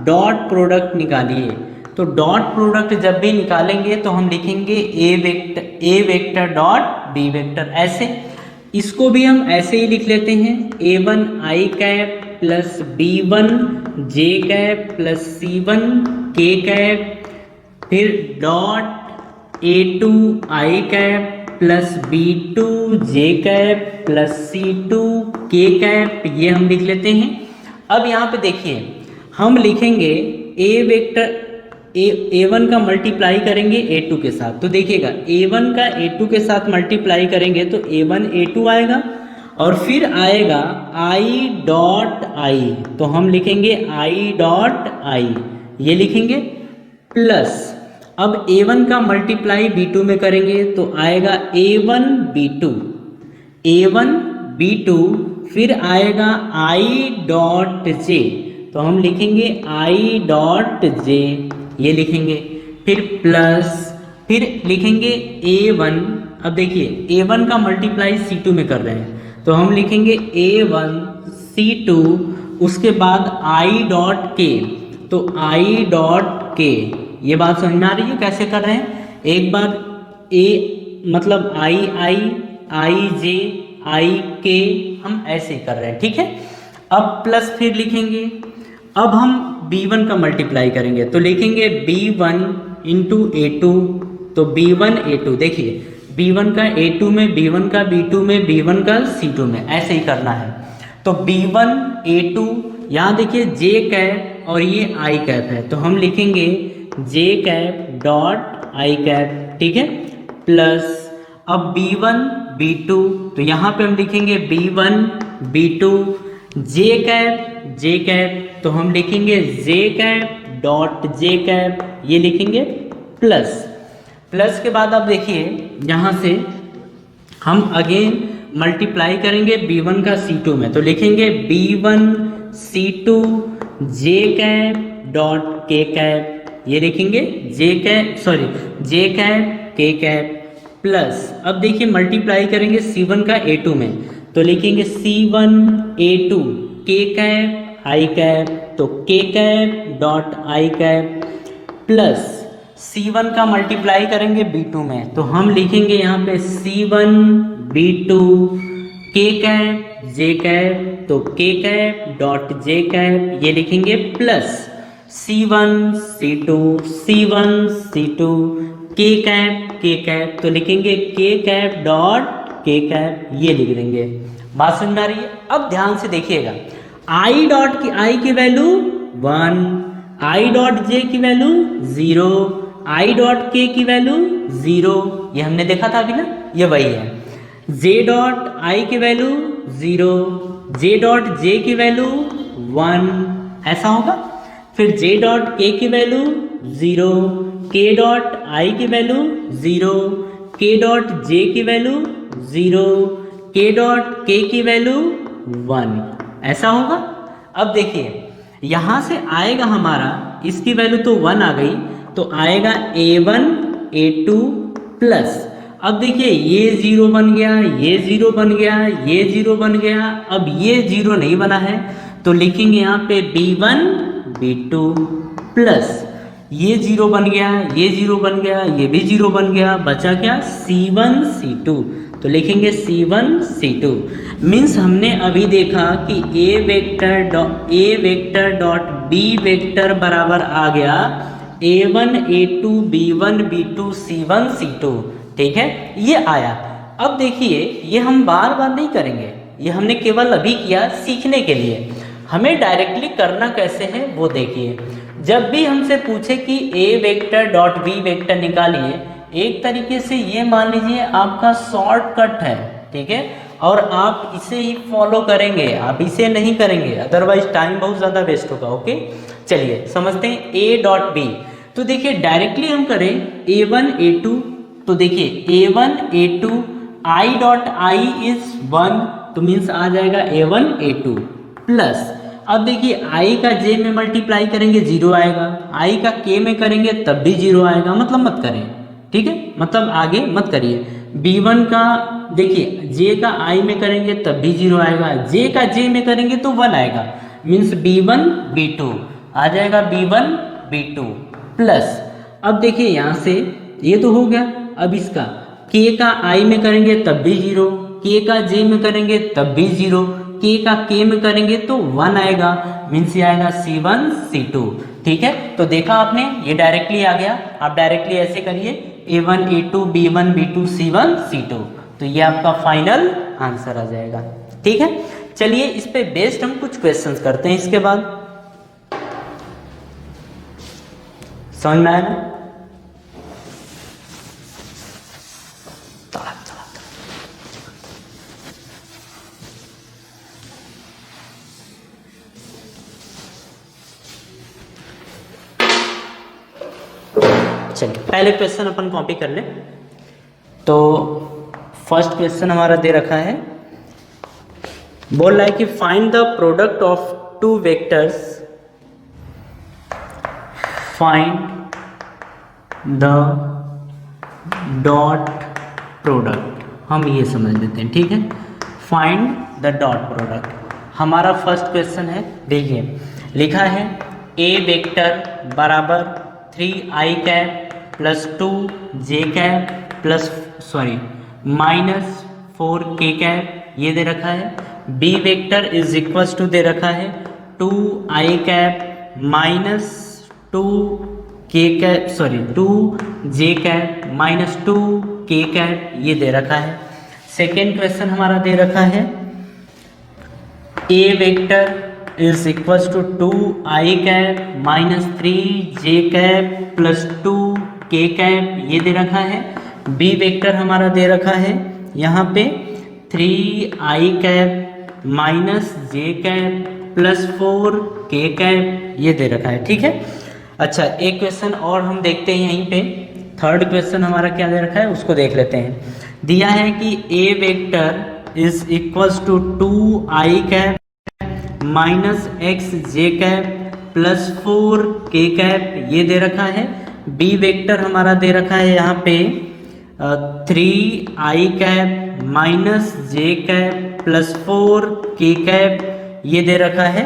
डॉट प्रोडक्ट निकालिए। तो डॉट प्रोडक्ट जब भी निकालेंगे तो हम लिखेंगे A vector dot B vector, ऐसे। इसको भी हम ऐसे ही लिख लेते हैं, A1 i cap plus B1 j cap plus C1 k cap, फिर dot A2 i cap plus B2 j cap plus C2 k cap, ये हम लिख लेते हैं। अब यहाँ पे देखिए, हम लिखेंगे A वेक्टर A1 का मल्टीप्लाई करेंगे A2 के साथ, तो देखिएगा A1 का A2 के साथ मल्टीप्लाई करेंगे तो A1 A2 आएगा, और फिर आएगा I डॉट आई, तो हम लिखेंगे I डॉट आई, ये लिखेंगे, प्लस अब A1 का मल्टीप्लाई B2 में करेंगे तो आएगा A1 B2, फिर आएगा I डॉट जे, तो हम लिखेंगे I डॉट जे, ये लिखेंगे, फिर प्लस, फिर लिखेंगे A1। अब देखिए A1 का मल्टीप्लाई C2 में कर रहे हैं, तो हम लिखेंगे A1 C2, उसके बाद I डॉट के, तो I डॉट के, ये बात समझ में आ रही है कैसे कर रहे हैं। एक बार A मतलब I J I K, हम ऐसे कर रहे हैं। ठीक है, अब प्लस फिर लिखेंगे, अब हम B1 का मल्टीप्लाई करेंगे तो लिखेंगे B1 इंटू A2, तो B1 A2, देखिए B1 का A2 में, B1 का B2 में, B1 का C2 में, ऐसे ही करना है। तो B1 A2, यहाँ देखिए J कैप और ये I कैप है, तो हम लिखेंगे J cap dot I cap. ठीक है, प्लस अब B1 B2, तो यहाँ पे हम लिखेंगे B1 B2, J कैप, तो हम लिखेंगे J cap dot J cap, ये लिखेंगे, प्लस के बाद अब देखिए यहाँ से हम अगेन मल्टीप्लाई करेंगे B1 का C2 में, तो लिखेंगे B1 C2 J cap dot K cap, ये लिखेंगे J cap K cap, plus अब देखिए मल्टीप्लाई करेंगे C1 का A2 में, तो लिखेंगे C1 A2 K cap I cap, तो के cap dot I cap plus C1 का मल्टीप्लाई करेंगे B2 में, तो हम लिखेंगे यहाँ पे C1 B2 के कैप जे कैप, तो के कैप डॉट जे कैप ये लिखेंगे plus C1 C2 C1 C2 के कैप तो लिखेंगे के कैप डॉट के कैप ये लिख देंगे। बात समझ में आ रही है? अब ध्यान से देखिएगा, आई डॉट की आई की वैल्यू 1, आई डॉट जे की वैल्यू 0, आई डॉट के की वैल्यू 0, ये हमने देखा था अभी ना, ये वही है। जे डॉट आई की वैल्यू 0, जे डॉट जे की वैल्यू 1, ऐसा होगा। फिर जे डॉट के की वैल्यू 0, के डॉट आई की वैल्यू 0, के डॉट जे की वैल्यू 0, के डॉट के की वैल्यू 1, ऐसा होगा। अब देखिए यहाँ से आएगा हमारा, इसकी वैल्यू तो 1 आ गई, तो आएगा A1 A2 प्लस, अब देखिए ये 0 बन गया, ये 0 बन गया, ये 0 बन गया, अब ये 0 नहीं बना है तो लिखेंगे यहाँ पे B1 B2 प्लस ये 0 बन गया, ये 0 बन गया, ये भी 0 बन गया, बचा क्या C1 C2, तो लिखेंगे C1 C2। मीन्स हमने अभी देखा कि A vector dot B vector बराबर आ गया A1 A2 B1 B2 C1 C2, ठीक है, ये आया। अब देखिए ये हम बार बार नहीं करेंगे, ये हमने केवल अभी किया सीखने के लिए। हमें डायरेक्टली करना कैसे है वो देखिए। जब भी हमसे पूछे कि A vector dot B vector निकालिए, एक तरीके से ये मान लीजिए आपका शॉर्टकट है, ठीक है, और आप इसे ही फॉलो करेंगे, आप इसे नहीं करेंगे, अदरवाइज टाइम बहुत ज़्यादा वेस्ट होगा। ओके, चलिए समझते हैं ए डॉट बी। तो देखिए डायरेक्टली हम करें A1 A2, तो देखिए A1 A2 I dot I is 1, तो मीन्स आ जाएगा A1 A2 प्लस, अब देखिए आई का जे में मल्टीप्लाई करेंगे 0 आएगा, आई का के में करेंगे तब भी 0 आएगा, मतलब मत करें, ठीक है, मतलब आगे मत करिए। B1 का देखिए जे का आई में करेंगे तब भी 0 आएगा, जे का जे में करेंगे तो 1 आएगा, मीन्स B1 B2 आ जाएगा, B1 B2 प्लस, अब देखिए यहाँ से ये तो हो गया, अब इसका के का आई में करेंगे तब भी 0, के का जे में करेंगे तब भी 0, के का के में करेंगे तो 1 आएगा, मीन्स ये आएगा C1 C2, ठीक है। तो देखा आपने, ये डायरेक्टली आ गया, आप डायरेक्टली ऐसे करिए A1 A2 B1 B2 C1 C2, तो ये आपका फाइनल आंसर आ जाएगा, ठीक है। चलिए इस पे बेस्ड हम कुछ क्वेश्चंस करते हैं इसके बाद, समझ में आया ना? चलिए पहले क्वेश्चन अपन कॉपी कर ले। तो फर्स्ट क्वेश्चन हमारा दे रखा है, बोल रहा है कि find the product of two vectors, find the dot product, हम ये समझ लेते हैं, ठीक है, फाइंड द डॉट प्रोडक्ट हमारा फर्स्ट क्वेश्चन है। देखिए लिखा है ए वेक्टर बराबर 3i cap plus 2j cap plus minus 4k cap ये दे रखा है। B vector is equals to दे रखा है 2i cap minus 2j cap minus 2k cap ये दे रखा है। सेकेंड क्वेश्चन हमारा दे रखा है A vector is equals to 2i cap minus 3j cap plus 2k cap ये दे रखा है। बी वेक्टर हमारा दे रखा है यहाँ पे 3i cap minus j cap plus 4k cap ये दे रखा है, ठीक है। अच्छा एक क्वेश्चन और हम देखते हैं यहीं पे, थर्ड क्वेश्चन हमारा क्या दे रखा है उसको देख लेते हैं। दिया है कि A vector is equals to 2i cap minus x j cap plus 4k cap ये दे रखा है। बी वेक्टर हमारा दे रखा है यहाँ पे 3i cap minus j cap plus 4k cap ये दे रखा है।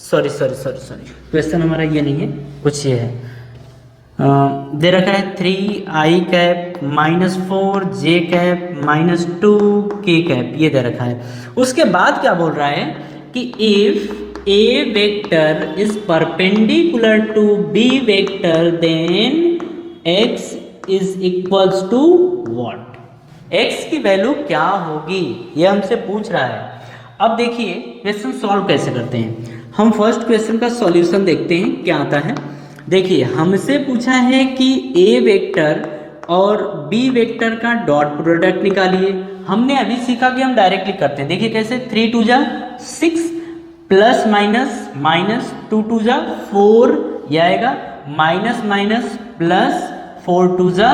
सॉरी क्वेश्चन हमारा ये नहीं है, कुछ ये है। दे रखा है 3i cap -4 j cap -2 k cap, ये दे रखा है। उसके बाद क्या बोल रहा है कि if a vector is perpendicular to b vector then x is equals to what, x की वैल्यू क्या होगी, ये हमसे पूछ रहा है। अब देखिए क्वेश्चन सॉल्व कैसे करते हैं। हम फर्स्ट क्वेश्चन का सॉल्यूशन देखते हैं क्या आता है। देखिए हमसे पूछा है कि a वेक्टर और b वेक्टर का डॉट प्रोडक्ट निकालिए। हमने अभी सीखा कि हम डायरेक्टली करते हैं। देखिए कैसे, 3 2 जा 6 प्लस माइनस माइनस 2 2 जा 4, ये आएगा माइनस माइनस प्लस 4 2 जा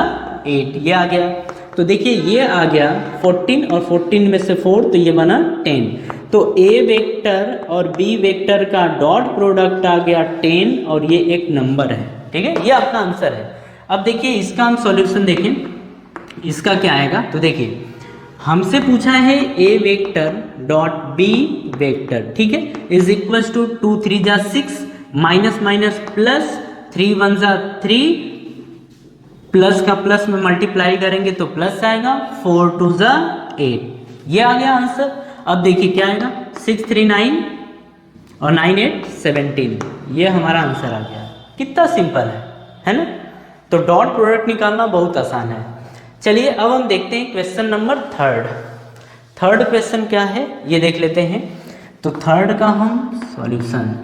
8, ये आ गया। तो देखिए ये आ गया 14 और 14 में से 4 तो ये बना 10। तो a वेक्टर और b वेक्टर का डॉट प्रोडक्ट आ गया 10 और ये एक नंबर है, ठीक है, ये आपका आंसर है। अब देखिए इसका हम सॉल्यूशन देखें, इसका क्या आएगा। तो देखिए हमसे पूछा है a vector dot b vector, ठीक है, इज इक्वल्स टू 2 3 जा 6 माइनस माइनस प्लस 3 1 जा 3, प्लस का प्लस में मल्टीप्लाई करेंगे तो प्लस आएगा, 4 2 जा 8, ये आ गया आंसर। अब देखिए क्या आएगा, 6 3 9 और 9 8 17, ये हमारा आंसर आ गया। कितना सिंपल है ना। तो डॉट प्रोडक्ट निकालना बहुत आसान है। चलिए अब हम देखते हैं क्वेश्चन नंबर थर्ड क्वेश्चन क्या है ये देख लेते हैं। तो थर्ड का हम सॉल्यूशन,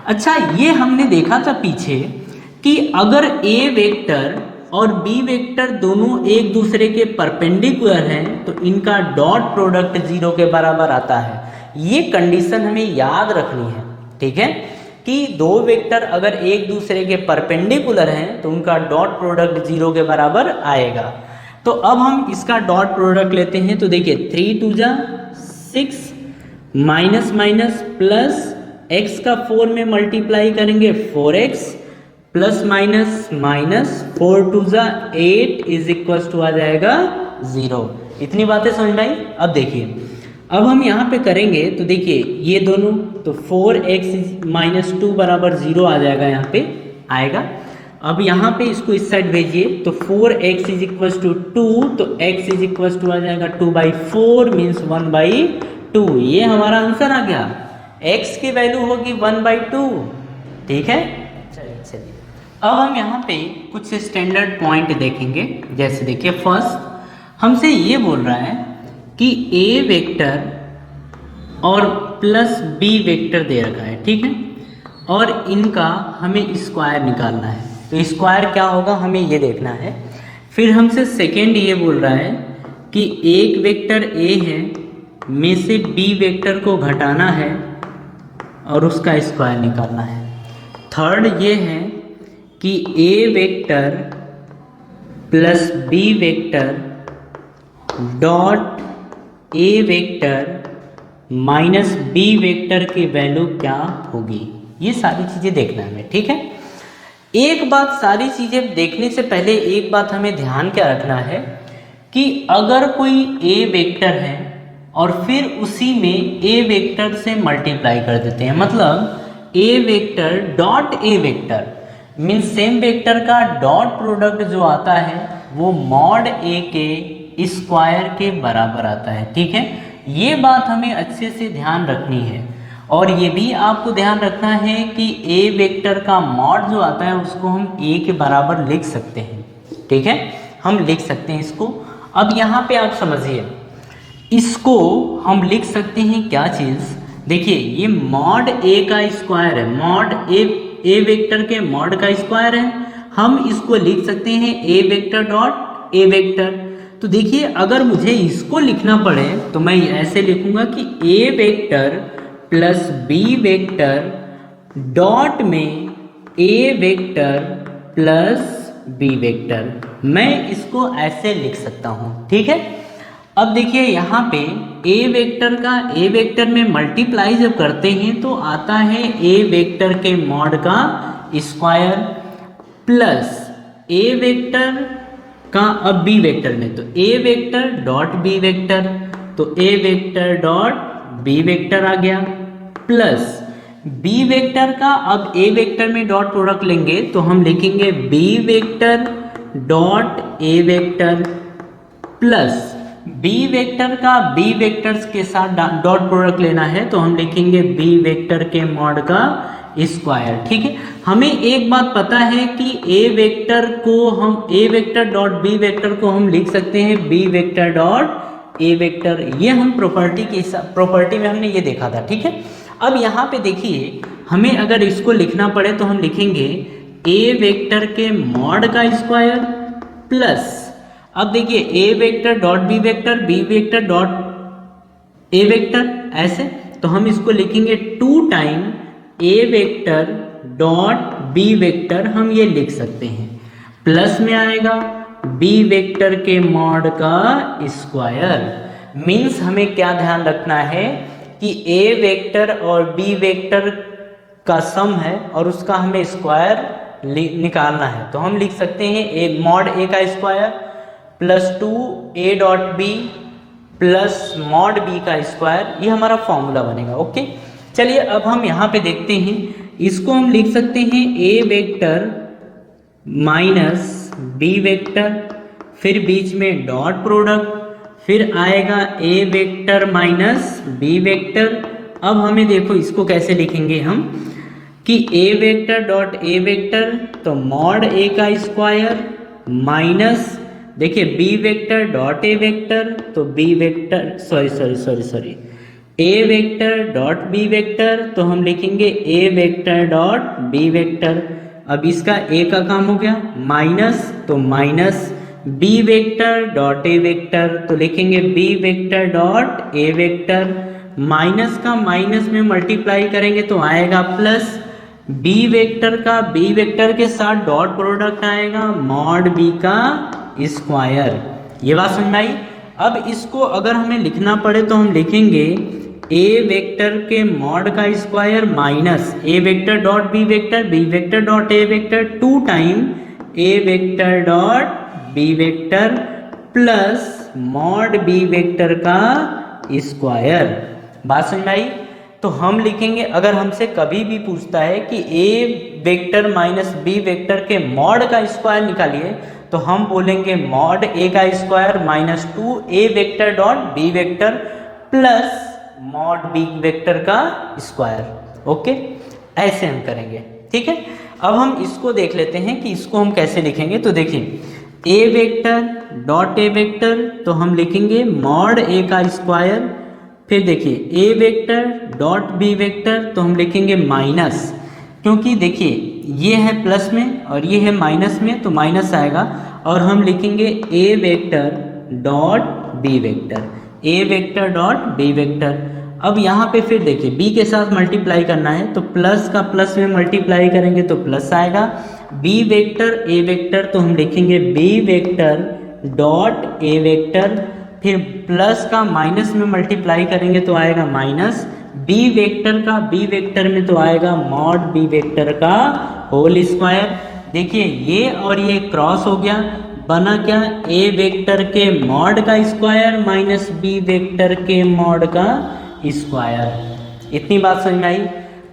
अच्छा ये हमने देखा था पीछे कि अगर a वेक्टर और b वेक्टर दोनों एक दूसरे के परपेंडिकुलर हैं तो इनका डॉट प्रोडक्ट 0 के बराबर आता है। ये कंडीशन हमें याद रखनी है, ठीक है, कि दो वेक्टर अगर एक दूसरे के परपेंडिकुलर हैं तो उनका डॉट प्रोडक्ट 0 के बराबर आएगा। तो अब हम इसका डॉट प्रोडक्ट लेते हैं। तो देखिए 3 2 जा 6 माइनस माइनस प्लस x का 4 में मल्टीप्लाई करेंगे 4x प्लस माइनस माइनस 4 2 जा 8 इज इक्वल टू आ जाएगा 0। इतनी बातें समझ में आई। अब देखिए अब हम यहाँ पे करेंगे तो देखिए ये दोनों, तो 4x माइनस 2 बराबर 0 आ जाएगा, यहाँ पे आएगा। अब यहाँ पे इसको इस साइड भेजिए तो 4x इज इक्वल टू 2, तो x इज इक्वल टू आ जाएगा 2/4 मीन्स 1/2, ये हमारा आंसर आ गया। x की वैल्यू होगी 1/2, ठीक है। चलिए अब हम यहाँ पे कुछ स्टैंडर्ड पॉइंट देखेंगे। जैसे देखिए फर्स्ट हमसे ये बोल रहा है कि a वेक्टर और प्लस b वेक्टर दे रखा है, ठीक है, और इनका हमें स्क्वायर निकालना है। तो स्क्वायर क्या होगा हमें ये देखना है। फिर हमसे सेकेंड ये बोल रहा है कि एक वेक्टर a है में से b वेक्टर को घटाना है और उसका स्क्वायर निकालना है। थर्ड ये है कि a vector plus b vector dot a vector minus b vector की वैल्यू क्या होगी, ये सारी चीज़ें देखना है हमें, ठीक है। एक बात, सारी चीज़ें देखने से पहले एक बात हमें ध्यान क्या रखना है कि अगर कोई a वेक्टर है और फिर उसी में a वेक्टर से मल्टीप्लाई कर देते हैं, मतलब a vector dot a vector means same vector का डॉट प्रोडक्ट जो आता है वो मॉड a के स्क्वायर के बराबर आता है, ठीक है। ये बात हमें अच्छे से ध्यान रखनी है। और ये भी आपको ध्यान रखना है कि a वेक्टर का मॉड जो आता है उसको हम a के बराबर लिख सकते हैं, ठीक है, हम लिख सकते हैं इसको। अब यहाँ पे आप समझिए, इसको हम लिख सकते हैं क्या चीज़, देखिए ये मॉड a का स्क्वायर है, मॉड a वेक्टर के मॉड का स्क्वायर है। हम इसको लिख सकते हैं a vector dot a vector. तो देखिए अगर मुझे इसको लिखना पड़े तो मैं ऐसे लिखूंगा कि a vector plus b vector dot में a vector plus b vector, मैं इसको ऐसे लिख सकता हूँ, ठीक है। अब देखिए यहाँ पे a वेक्टर का a वेक्टर में मल्टीप्लाई जब करते हैं तो आता है a वेक्टर के मॉड का स्क्वायर प्लस a वेक्टर का अब b वेक्टर में, तो a vector dot b vector, तो a vector dot b vector आ गया प्लस बी वेक्टर का अब ए वेक्टर में डॉट प्रोडक्ट लेंगे तो हम लिखेंगे B vector dot A vector plus B vector का बी वेक्टर्स के साथ डॉट प्रोडक्ट लेना है तो हम लिखेंगे बी वेक्टर के मॉड का स्क्वायर। ठीक है, हमें एक बात पता है कि ए वेक्टर को हम A vector dot B vector को हम लिख सकते हैं B vector dot A vector, ये हम प्रॉपर्टी में हमने ये देखा था। ठीक है, अब यहाँ पे देखिए हमें अगर इसको लिखना पड़े तो हम लिखेंगे ए वेक्टर के मॉड का स्क्वायर प्लस, अब देखिए A vector dot B vector dot A vector, ऐसे तो हम इसको लिखेंगे 2 time A vector dot B vector, हम ये लिख सकते हैं प्लस में आएगा बी वेक्टर के मॉड का स्क्वायर। मीन्स हमें क्या ध्यान रखना है कि ए वेक्टर और बी वेक्टर का सम है और उसका हमें स्क्वायर निकालना है, तो हम लिख सकते हैं ए मॉड ए का square plus 2 A dot B plus mod B का स्क्वायर, ये हमारा फॉर्मूला बनेगा। ओके, चलिए अब हम यहाँ पे देखते हैं, इसको हम लिख सकते हैं A vector minus B vector, फिर बीच में डॉट प्रोडक्ट, फिर आएगा A vector minus B vector. अब हमें देखो इसको कैसे लिखेंगे हम कि A vector dot A vector तो मॉड ए का स्क्वायर माइनस, देखिए B vector dot A vector तो B vector sorry A vector dot B vector तो हम लिखेंगे A vector dot B vector. अब इसका ए का काम हो गया माइनस, तो minus B vector dot A vector तो लिखेंगे B vector dot A vector, minus का माइनस में मल्टीप्लाई करेंगे तो आएगा प्लस बी वेक्टर का बी वेक्टर के साथ डॉट प्रोडक्ट आएगा मॉड बी का स्क्वायर। ये बात समझ में आई। अब इसको अगर हमें लिखना पड़े तो हम लिखेंगे ए वेक्टर के मॉड का square minus A vector dot B vector dot A vector 2 time A vector dot B vector plus mod B vector का स्क्वायर। बात समझ में आई। तो हम लिखेंगे, अगर हमसे कभी भी पूछता है कि A vector minus B vector के मॉड का स्क्वायर निकालिए तो हम बोलेंगे मॉड ए का square minus 2 A vector dot B vector plus mod B vector का स्क्वायर। ओके, ऐसे हम करेंगे। ठीक है, अब हम इसको देख लेते हैं कि इसको हम कैसे लिखेंगे। तो देखिए A vector dot A vector तो हम लिखेंगे मॉड ए का स्क्वायर, फिर देखिए A vector dot B vector तो हम लिखेंगे माइनस, क्योंकि देखिए ये है प्लस में और ये है माइनस में तो माइनस आएगा, और हम लिखेंगे A vector dot B vector, A vector dot B vector. अब यहाँ पे फिर देखिए बी के साथ मल्टीप्लाई करना है तो प्लस का प्लस में मल्टीप्लाई करेंगे तो प्लस आएगा, बी वेक्टर ए वेक्टर तो हम लिखेंगे B vector dot A vector, फिर प्लस का माइनस में मल्टीप्लाई करेंगे तो आएगा माइनस, बी वेक्टर का बी वेक्टर में तो आएगा मॉड बी वेक्टर का होल स्क्वायर। देखिए ये और ये क्रॉस हो गया, बना क्या ए वेक्टर के मॉड का स्क्वायर माइनस बी वेक्टर के मॉड का स्क्वायर। इतनी बात समझ में आई।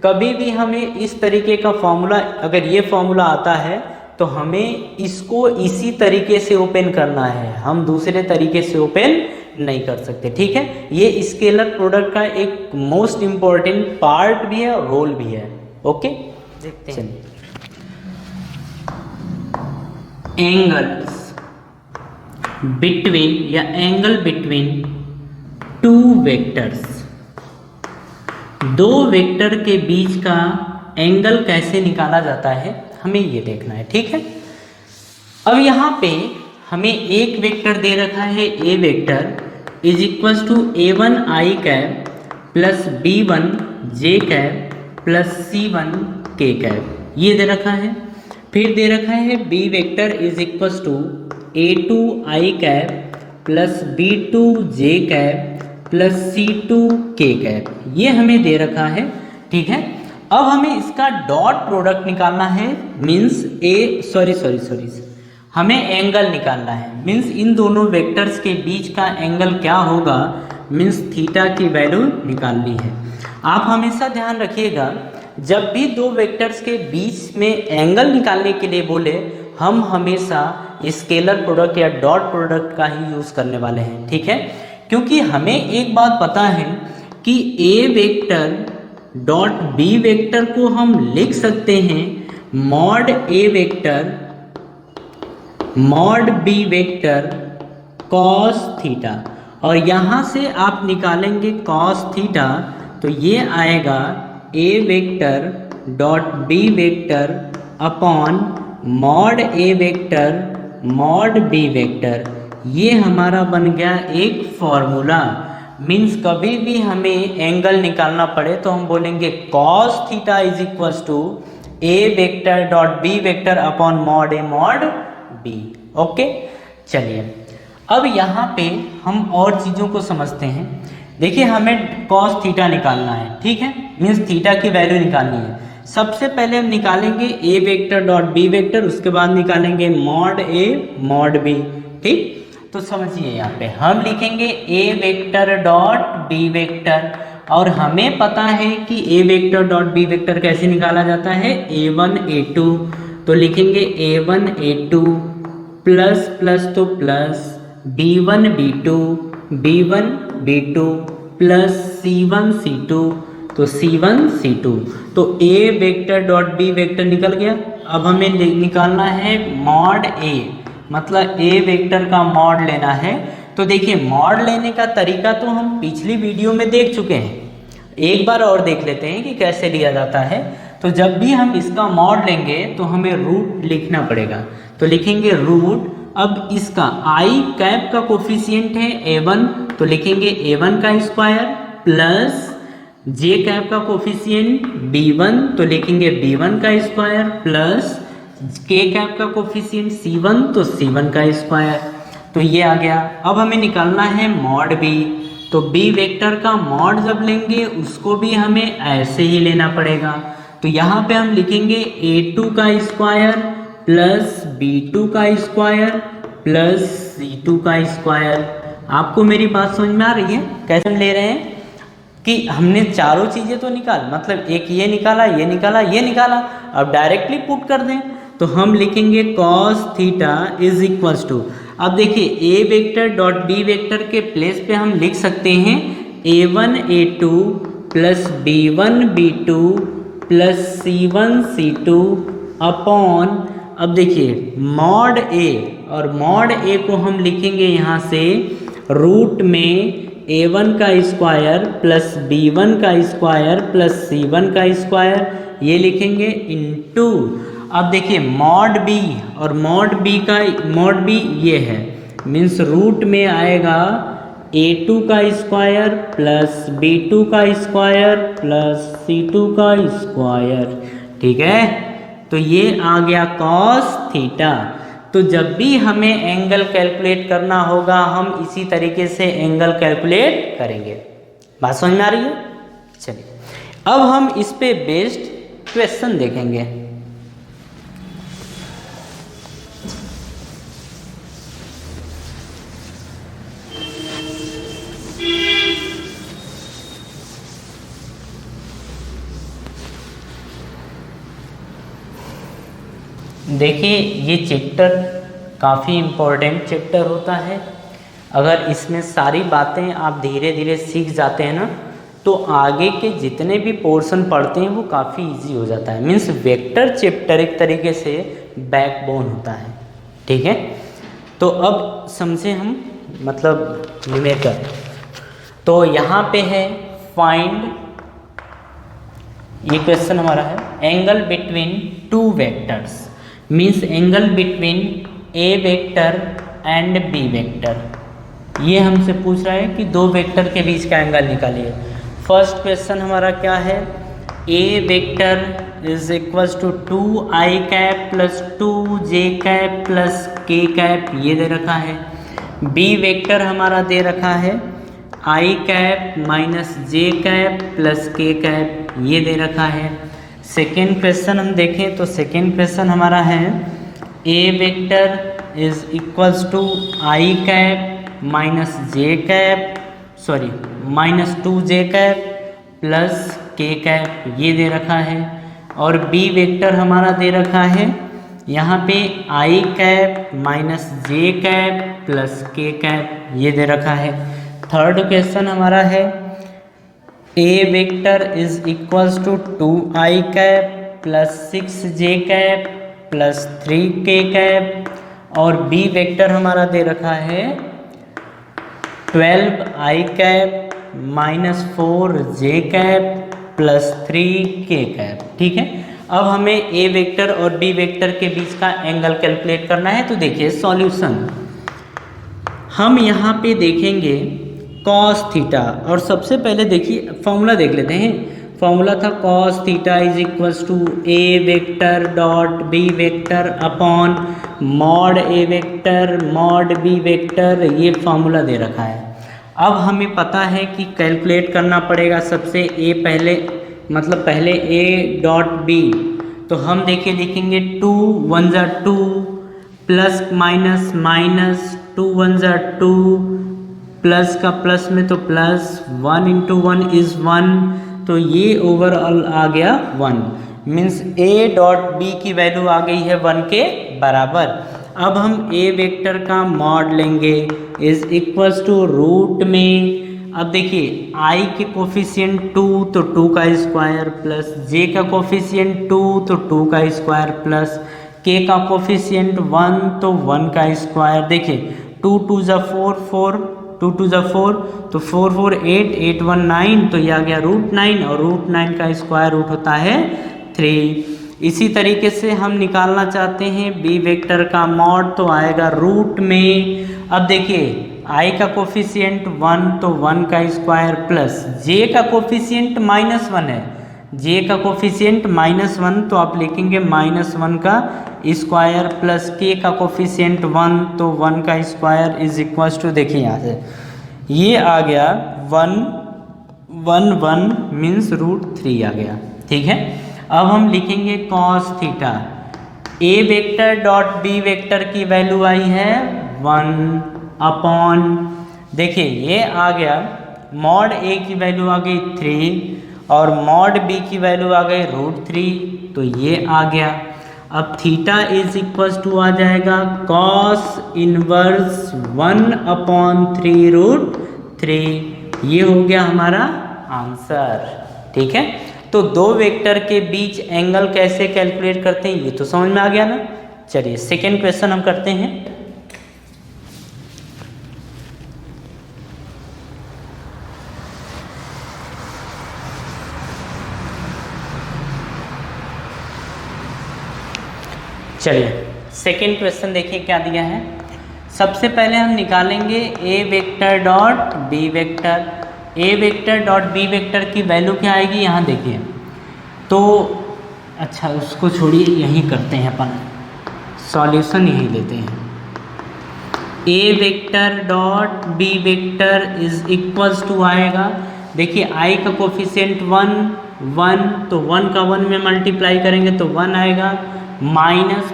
कभी भी हमें इस तरीके का फॉर्मूला, अगर ये फॉर्मूला आता है तो हमें इसको इसी तरीके से ओपन करना है, हम दूसरे तरीके से ओपन नहीं कर सकते। ठीक है, ये स्केलर प्रोडक्ट का एक मोस्ट इम्पॉर्टेंट पार्ट भी है और रोल भी है। ओके, देखते हैं एंगल्स बिटवीन या एंगल बिटवीन 2 वेक्टर्स, 2 वेक्टर के बीच का एंगल कैसे निकाला जाता है हमें ये देखना है। ठीक है, अब यहाँ पे हमें एक वेक्टर दे रखा है A vector is equals to a1 i cap plus b1 j cap plus c1 k cap, ये दे रखा है। फिर दे रखा है B vector is equals to a2 i cap plus b2 j cap plus c2 k cap, ये हमें दे रखा है। ठीक है, अब हमें इसका डॉट प्रोडक्ट निकालना है, मीन्स हमें एंगल निकालना है, मीन्स इन दोनों वेक्टर्स के बीच का एंगल क्या होगा, मीन्स थीटा की वैल्यू निकालनी है। आप हमेशा ध्यान रखिएगा जब भी दो वेक्टर्स के बीच में एंगल निकालने के लिए बोले, हम हमेशा स्केलर प्रोडक्ट या डॉट प्रोडक्ट का ही यूज़ करने वाले हैं, ठीक है। क्योंकि हमें एक बात पता है कि A vector dot B vector को हम लिख सकते हैं mod A vector mod B vector cos theta, और यहाँ से आप निकालेंगे कॉस थीटा, तो ये आएगा A vector dot B vector upon mod A vector mod B vector. ये हमारा बन गया एक फॉर्मूला। मीन्स कभी भी हमें एंगल निकालना पड़े तो हम बोलेंगे cos theta is equals to A vector dot B vector upon mod A mod B. Okay, चलिए अब यहाँ पे हम और चीज़ों को समझते हैं। देखिए हमें कॉस थीटा निकालना है, ठीक है, मीन्स थीटा की वैल्यू निकालनी है। सबसे पहले हम निकालेंगे ए वेक्टर डॉट बी वेक्टर, उसके बाद निकालेंगे मॉड ए मॉड बी, ठीक। तो समझिए यहाँ पे हम लिखेंगे A vector dot B vector, और हमें पता है कि A vector dot B vector कैसे निकाला जाता है, a1 a2। तो लिखेंगे a1 a2 प्लस प्लस तो plus b1 b2 b1 b2 plus c1 c2 तो c1 c2। तो a vector dot b vector निकल गया। अब हमें निकालना है मॉड a, मतलब a वेक्टर का मॉड लेना है। तो देखिए मॉड लेने का तरीका तो हम पिछली वीडियो में देख चुके हैं, एक बार और देख लेते हैं कि कैसे लिया जाता है। तो जब भी हम इसका मॉड लेंगे तो हमें रूट लिखना पड़ेगा, तो लिखेंगे रूट। अब इसका आई कैप का कोफिशिएंट है a1, तो लिखेंगे a1 का स्क्वायर प्लस जे कैप का कोफिशिएंट b1, तो लिखेंगे b1 का स्क्वायर प्लस के कैप का कोफिशिएंट c1, तो c1 का स्क्वायर। तो ये आ गया। अब हमें निकालना है मॉड b, तो b वेक्टर का मॉड जब लेंगे उसको भी हमें ऐसे ही लेना पड़ेगा। तो यहाँ पे हम लिखेंगे a2 का स्क्वायर प्लस b2 का स्क्वायर प्लस c2 का स्क्वायर। आपको मेरी बात समझ में आ रही है? कैसे हम ले रहे हैं कि हमने चारों चीज़ें तो निकाल, मतलब एक ये निकाला ये निकाला ये निकाला, अब डायरेक्टली पुट कर दें तो हम लिखेंगे cos theta is equals to. अब देखिए A vector dot B vector के प्लेस पे हम लिख सकते हैं a1 a2 plus b1 b2 plus c1 c2 upon, अब देखिए मॉड ए, और मॉड ए को हम लिखेंगे यहाँ से रूट में a1 का स्क्वायर प्लस b1 का स्क्वायर प्लस c1 का स्क्वायर, ये लिखेंगे इनटू। अब देखिए मॉड बी, और मॉड बी ये है, मीन्स रूट में आएगा a2 का स्क्वायर प्लस b2 का स्क्वायर प्लस c2 का स्क्वायर, ठीक है। तो ये आ गया कॉस थीटा। तो जब भी हमें एंगल कैलकुलेट करना होगा हम इसी तरीके से एंगल कैलकुलेट करेंगे। बात समझ में आ रही है? चलिए अब हम इस पे बेस्ड क्वेश्चन देखेंगे। देखिए ये चैप्टर काफ़ी इम्पोर्टेंट चैप्टर होता है। अगर इसमें सारी बातें आप धीरे धीरे सीख जाते हैं ना, तो आगे के जितने भी पोर्शन पढ़ते हैं वो काफ़ी इजी हो जाता है। मीन्स वेक्टर चैप्टर एक तरीके से बैकबोन होता है, ठीक है। तो अब समझे हम, मतलब न्यूमेरिकल। तो यहाँ पे है फाइंड, ये क्वेश्चन हमारा है angle between two vectors, means angle between A vector and B vector. ये हमसे पूछ रहा है कि दो वेक्टर के बीच का एंगल निकालिए। फर्स्ट क्वेश्चन हमारा क्या है, A vector is equals to 2i cap plus 2j cap plus k cap, ये दे रखा है। बी वेक्टर हमारा दे रखा है i cap minus j cap plus k cap, ये दे रखा है। सेकेंड क्वेश्चन हम देखें तो सेकेंड क्वेश्चन हमारा है A vector is equals to i cap minus j cap, sorry minus 2j cap plus K cap ये दे रखा है, और बी वेक्टर हमारा दे रखा है यहाँ पे I cap minus J cap plus K cap ये दे रखा है। थर्ड क्वेश्चन हमारा है A vector is equals to 2i cap plus 6j cap plus 3k cap, और बी वेक्टर हमारा दे रखा है 12i cap minus 4j cap plus 3k cap. ठीक है, अब हमें ए वेक्टर और बी वेक्टर के बीच का एंगल कैलकुलेट करना है। तो देखिए सॉल्यूशन हम यहाँ पे देखेंगे कॉस थीटा, और सबसे पहले देखिए फॉर्मूला देख लेते हैं। फॉर्मूला था cos theta is equals to A vector dot B vector upon mod A vector mod B vector, ये फॉर्मूला दे रखा है। अब हमें पता है कि कैलकुलेट करना पड़ेगा सबसे ए पहले, मतलब पहले ए डॉट बी, तो हम देखिए लिखेंगे 2 1 ज़ा 2 प्लस माइनस माइनस 2 1 ज़ा 2 प्लस का प्लस में तो प्लस 1 इंटू 1 इज़ 1, तो ये ओवरऑल आ गया 1, मीन्स ए डॉट बी की वैल्यू आ गई है 1 के बराबर। अब हम ए वेक्टर का मॉड लेंगे इज इक्वल्स टू रूट में, अब देखिए आई के कोफिशिएंट 2 तो 2 का स्क्वायर प्लस जे का कोफिशिएंट 2 तो 2 का स्क्वायर प्लस के का कोफिशिएंट 1 तो 1 का स्क्वायर। देखिए 2 2 ज़ा 4 4 2 2 ज़ा 4 तो 4 4 8 8 1 9, तो यह आ गया रूट 9, और रूट 9 का स्क्वायर रूट होता है 3। इसी तरीके से हम निकालना चाहते हैं बी वेक्टर का मॉड, तो आएगा रूट में, अब देखिए आई का कोफिशिएंट 1 तो 1 का स्क्वायर प्लस जे का कोफिशिएंट -1 है, जे का कोफिशिएंट -1 तो आप लिखेंगे -1 का स्क्वायर प्लस के का कोफिशिएंट 1 तो 1 का स्क्वायर इज इक्वल्स टू, देखिए यहाँ से ये आ गया 1 1 1 मीन्स √3 आ गया। ठीक है, अब हम लिखेंगे कॉस थीटा, ए वेक्टर डॉट बी वेक्टर की वैल्यू आई है 1 अपॉन, देखिए ये आ गया मॉड ए की वैल्यू आ गई 3 और मॉड बी की वैल्यू आ गई √3, तो ये आ गया। अब थीटा इज इक्वल्स टू आ जाएगा कॉस इनवर्स 1 अपॉन 3√3, ये हो गया हमारा आंसर। ठीक है, तो दो वेक्टर के बीच एंगल कैसे कैलकुलेट करते हैं ये तो समझ में आ गया ना। चलिए सेकेंड क्वेश्चन हम करते हैं। चलिए सेकेंड क्वेश्चन देखिए क्या दिया है। सबसे पहले हम निकालेंगे ए वेक्टर डॉट बी वेक्टर। ए वेक्टर डॉट बी वेक्टर की वैल्यू क्या आएगी यहाँ देखिए, तो अच्छा उसको छोड़िए, यहीं करते हैं अपन, सॉल्यूशन यहीं लेते हैं। A vector dot B vector is equals to आएगा, देखिए आई का कोफिशिएंट 1 तो 1 का 1 में मल्टीप्लाई करेंगे तो 1 आएगा, माइनस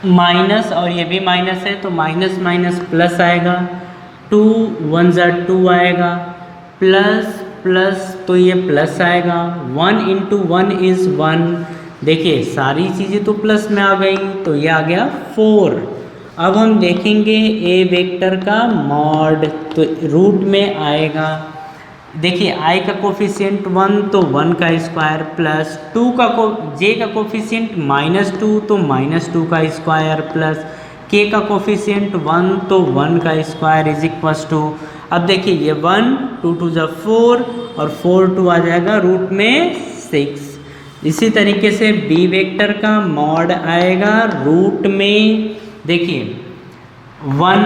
माइनस और ये भी माइनस है तो माइनस माइनस प्लस आएगा, 2 1 ज़ा 2 आएगा, प्लस प्लस तो ये प्लस आएगा, 1 इंटू 1 इज़ 1, देखिए सारी चीज़ें तो प्लस में आ गई तो ये आ गया 4। अब हम देखेंगे ए वेक्टर का मॉड, तो रूट में आएगा, देखिए आई का कोफिशिएंट 1 तो 1 का स्क्वायर प्लस जे का कोफिशिएंट -2 तो -2 का स्क्वायर प्लस के का कोफिशिएंट 1 तो 1 का स्क्वायर इज इक्वल्स टू, अब देखिए ये 1 2 2 ज़ा 4 और 4 2 आ जाएगा रूट में 6। इसी तरीके से बी वेक्टर का मॉड आएगा रूट में, देखिए 1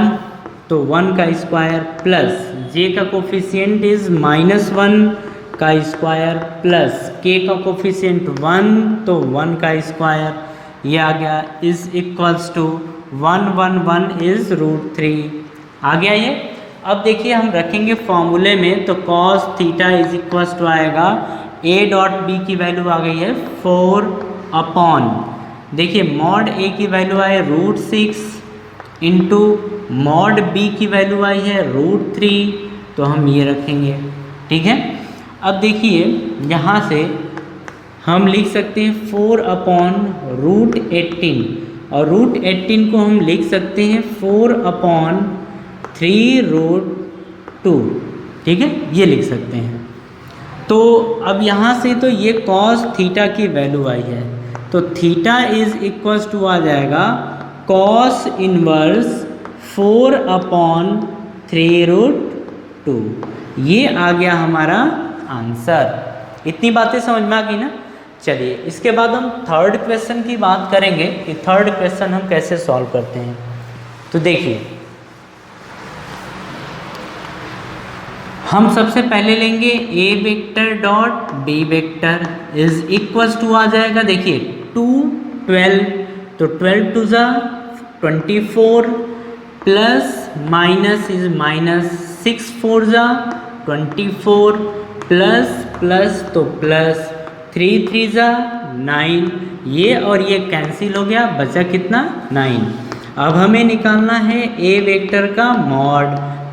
तो 1 का स्क्वायर प्लस जे का कोफिशिएंट इज -1 का स्क्वायर प्लस के का कोफिशिएंट 1 तो 1 का स्क्वायर, ये आ गया इज इक्वल्स टू 1 1 1 इज √3 आ गया ये। अब देखिए हम रखेंगे फॉर्मूले में, तो cos theta is equals to आएगा ए डॉट बी की वैल्यू आ गई है 4 अपॉन, देखिए मॉड ए की वैल्यू आई √6 इंटू मॉड बी की वैल्यू आई है √3, तो हम ये रखेंगे। ठीक है, अब देखिए यहाँ से हम लिख सकते हैं 4/√18 और √18 को हम लिख सकते हैं 4/3√2। ठीक है, ये लिख सकते हैं। तो अब यहाँ से तो ये cos थीटा की वैल्यू आई है, तो थीटा इज इक्वल्स टू आ जाएगा cos इनवर्स 4/3√2। ये आ गया हमारा आंसर। इतनी बातें समझ में आ गई ना। चलिए इसके बाद हम थर्ड क्वेश्चन की बात करेंगे कि थर्ड क्वेश्चन हम कैसे सॉल्व करते हैं। तो देखिए हम सबसे पहले लेंगे A vector dot B vector is equals to आ जाएगा, देखिए 2 12, तो 12 टू ज़ा 24 प्लस माइनस इज माइनस 6 4 ज़ा 24 प्लस प्लस तो प्लस 3 3 ज़ा 9, ये और ये कैंसिल हो गया, बचा कितना 9। अब हमें निकालना है ए वेक्टर का मॉड,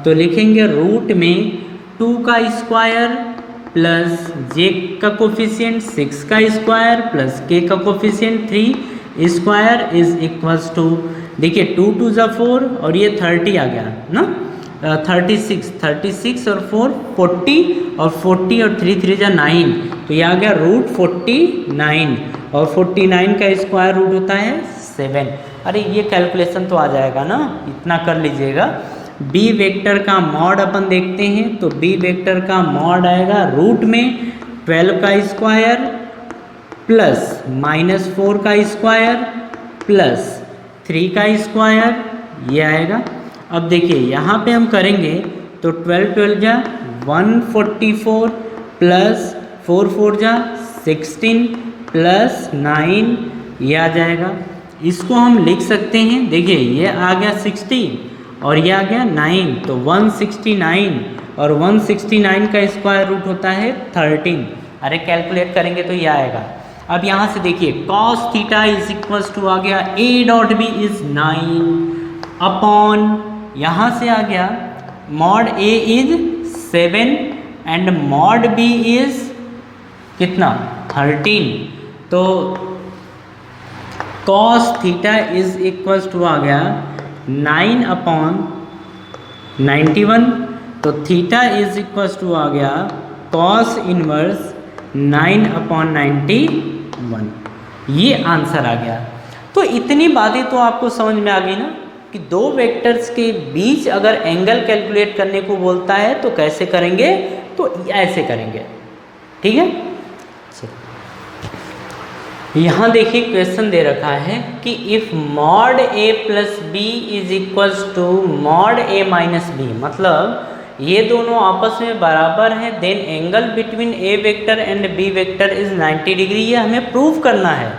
तो लिखेंगे रूट में 2 का स्क्वायर प्लस जे का कोफिशिएंट 6 का स्क्वायर प्लस के का coefficient 3 square is equals to, देखिए 2 2 ज़ा 4 और ये 30 आ गया ना, 36 और 4 40 और 40 और 3 3 ज़ा 9, तो ये आ गया √49 और 49 का स्क्वायर रूट होता है 7। अरे ये कैलकुलेशन तो आ जाएगा ना, इतना कर लीजिएगा। बी वेक्टर का मॉड अपन देखते हैं, तो बी वेक्टर का मॉड आएगा रूट में 12 का स्क्वायर प्लस -4 का स्क्वायर प्लस 3 का स्क्वायर, ये आएगा। अब देखिए यहाँ पे हम करेंगे तो 12 12 जा 144 प्लस 4 4 जा 16 प्लस 9, ये आ जाएगा। इसको हम लिख सकते हैं, देखिए ये आ गया 60 और ये आ गया 9, तो 169 और 169 का स्क्वायर रूट होता है 13। अरे कैलकुलेट करेंगे तो ये आएगा। अब यहाँ से देखिए cos theta is equals to आ गया a dot B is 9 upon, यहाँ से आ गया mod a is 7 and mod b is कितना 13, तो cos theta is equals to आ गया 9/91, तो थीटा इज इक्वल्स टू आ गया cos इनवर्स 9/91, ये आंसर आ गया। तो इतनी बातें तो आपको समझ में आ गई ना कि दो वेक्टर्स के बीच अगर एंगल कैलकुलेट करने को बोलता है तो कैसे करेंगे, तो ऐसे करेंगे। ठीक है, यहाँ देखिए क्वेश्चन दे रखा है कि if mod a plus B is equals to mod a minus B, मतलब ये दोनों आपस में बराबर हैं, then angle between A vector and B vector is 90 degree. ये हमें प्रूव करना है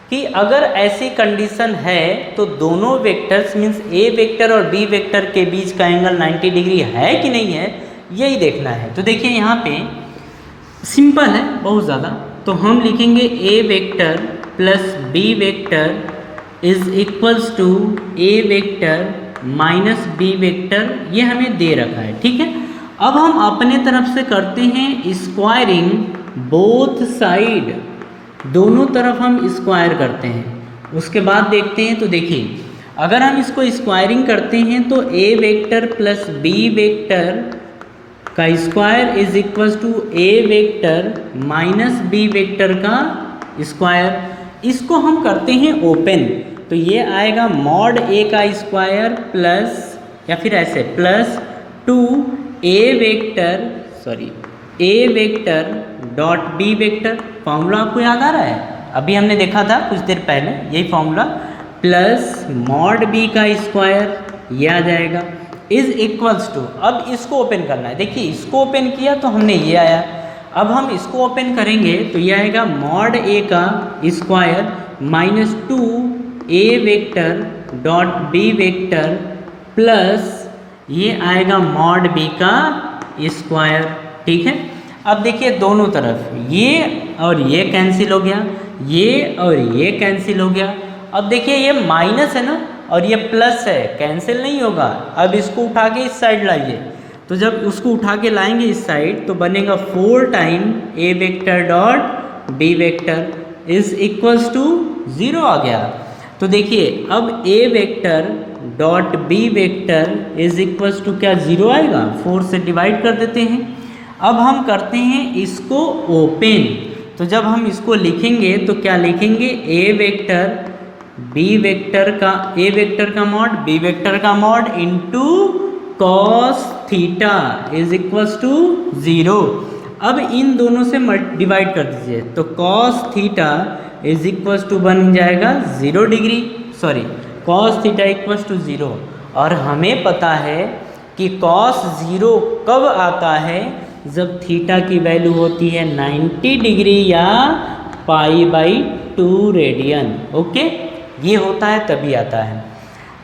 कि अगर ऐसी कंडीशन है तो दोनों वेक्टर्स मीन्स ए वेक्टर और बी वेक्टर के बीच का एंगल 90 डिग्री है कि नहीं है, यही देखना है। तो देखिए यहाँ पे सिंपल है बहुत ज़्यादा, तो हम लिखेंगे A vector plus B vector is equals to A vector minus B vector, ये हमें दे रखा है। ठीक है, अब हम अपने तरफ से करते हैं स्क्वायरिंग बोथ साइड, दोनों तरफ हम स्क्वायर करते हैं, उसके बाद देखते हैं। तो देखिए अगर हम इसको स्क्वायरिंग करते हैं तो A vector plus B vector का square is equals to A vector minus B vector का स्क्वायर। इसको हम करते हैं ओपन, तो ये आएगा मॉड ए का स्क्वायर प्लस, या फिर ऐसे plus 2 A vector dot B vector. Formula आपको याद आ रहा है, अभी हमने देखा था कुछ देर पहले, यही फॉर्मूला प्लस मॉड बी का स्क्वायर, ये आ जाएगा इज इक्वल्स टू। अब इसको ओपन करना है, देखिए इसको ओपन किया तो हमने ये आया, अब हम इसको ओपन करेंगे तो ये आएगा मॉड ए का square minus 2 A vector dot B vector plus ये आएगा मॉड बी का स्क्वायर। ठीक है, अब देखिए दोनों तरफ ये और ये कैंसिल हो गया, ये और ये कैंसिल हो गया। अब देखिए ये माइनस है ना और ये प्लस है, कैंसिल नहीं होगा। अब इसको उठा के इस साइड लाइए, तो जब उसको उठा के लाएंगे इस साइड तो बनेगा 4 time A vector dot B vector is equals to 0 आ गया। तो देखिए अब A vector dot B vector is equals to क्या 0 आएगा, 4 से डिवाइड कर देते हैं। अब हम करते हैं इसको ओपन, तो जब हम इसको लिखेंगे तो क्या लिखेंगे, ए वेक्टर बी वेक्टर का ए वेक्टर का मॉड बी वेक्टर का mod into cos theta is equals to 0। अब इन दोनों से डिवाइड कर दीजिए तो cos theta is equals to बन जाएगा 0 degree, sorry cos theta equals to 0। और हमें पता है कि कॉस 0 कब आता है, जब थीटा की वैल्यू होती है 90 डिग्री या π/2 रेडियन। ओके, ये होता है तभी आता है।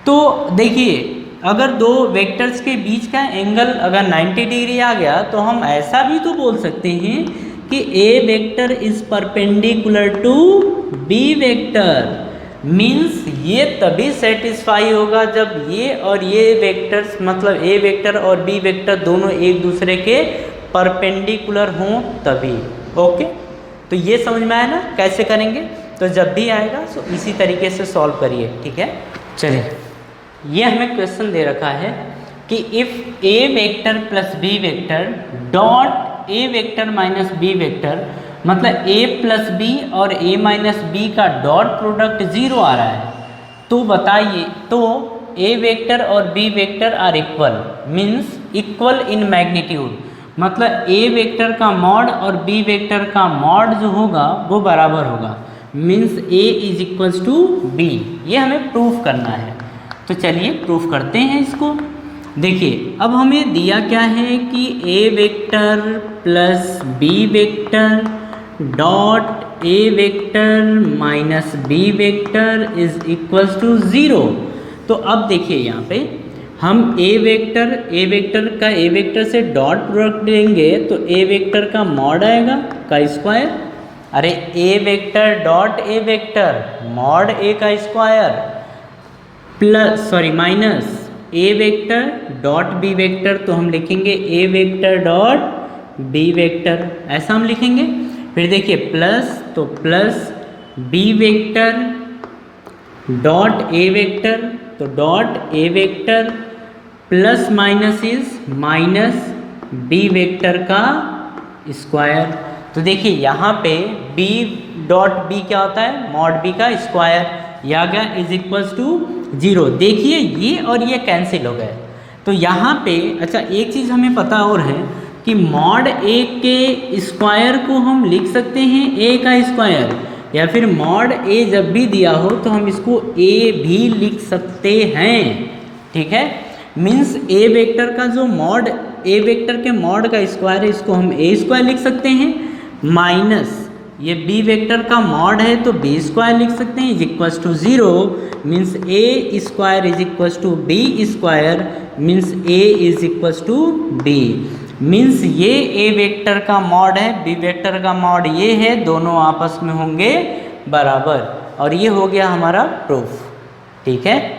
तो देखिए अगर दो वेक्टर्स के बीच का एंगल अगर 90 डिग्री आ गया तो हम ऐसा भी तो बोल सकते हैं कि A vector is perpendicular to B vector, means ये तभी सेटिस्फाई होगा जब ये और ये वेक्टर्स मतलब ए वेक्टर और बी वेक्टर दोनों एक दूसरे के परपेंडिकुलर हों तभी। ओके, तो ये समझ में आया ना कैसे करेंगे, तो जब भी आएगा तो इसी तरीके से सॉल्व करिए, ठीक है। चलिए ये हमें क्वेश्चन दे रखा है कि if A vector plus B vector dot A vector minus B vector, मतलब ए प्लस बी और ए माइनस बी का डॉट प्रोडक्ट 0 आ रहा है, तो बताइए तो ए वेक्टर और B vector are equal, means equal in magnitude, मतलब ए वेक्टर का मॉड और बी वेक्टर का मॉड जो होगा वो बराबर होगा, means A is equals to B. ये हमें प्रूफ करना है, तो चलिए प्रूफ करते हैं इसको। देखिए अब हमें दिया क्या है कि A vector plus B vector dot A vector minus B vector is equals to 0। तो अब देखिए यहाँ पे हम ए वेक्टर से डॉट प्रोडक्ट लेंगे तो ए वेक्टर का मॉड आएगा का स्क्वायर, अरे A vector dot A vector mod A का square plus sorry minus A vector dot B vector, तो हम लिखेंगे A vector dot B vector, ऐसा हम लिखेंगे। फिर देखिए प्लस, तो plus B vector dot A vector, तो dot A vector plus minus is minus B vector का स्क्वायर। तो देखिए यहाँ पे b डॉट बी क्या होता है, मॉड b का स्क्वायर, या गया इज इक्वल्स टू 0। देखिए ये और ये कैंसिल हो गए, तो यहाँ पे अच्छा एक चीज़ हमें पता और है कि मॉड a के स्क्वायर को हम लिख सकते हैं a का स्क्वायर, या फिर मॉड a जब भी दिया हो तो हम इसको a भी लिख सकते हैं, ठीक है। मीन्स ए वेक्टर का जो मॉड ए वेक्टर के मॉड का स्क्वायर है इसको हम ए स्क्वायर लिख सकते हैं, माइनस ये बी वेक्टर का मॉड है तो बी स्क्वायर लिख सकते हैं is equals to 0, means A square is equals to B square, means A is equals to B, means ये ए वेक्टर का मॉड है, बी वेक्टर का मॉड ये है, दोनों आपस में होंगे बराबर, और ये हो गया हमारा प्रूफ, ठीक है।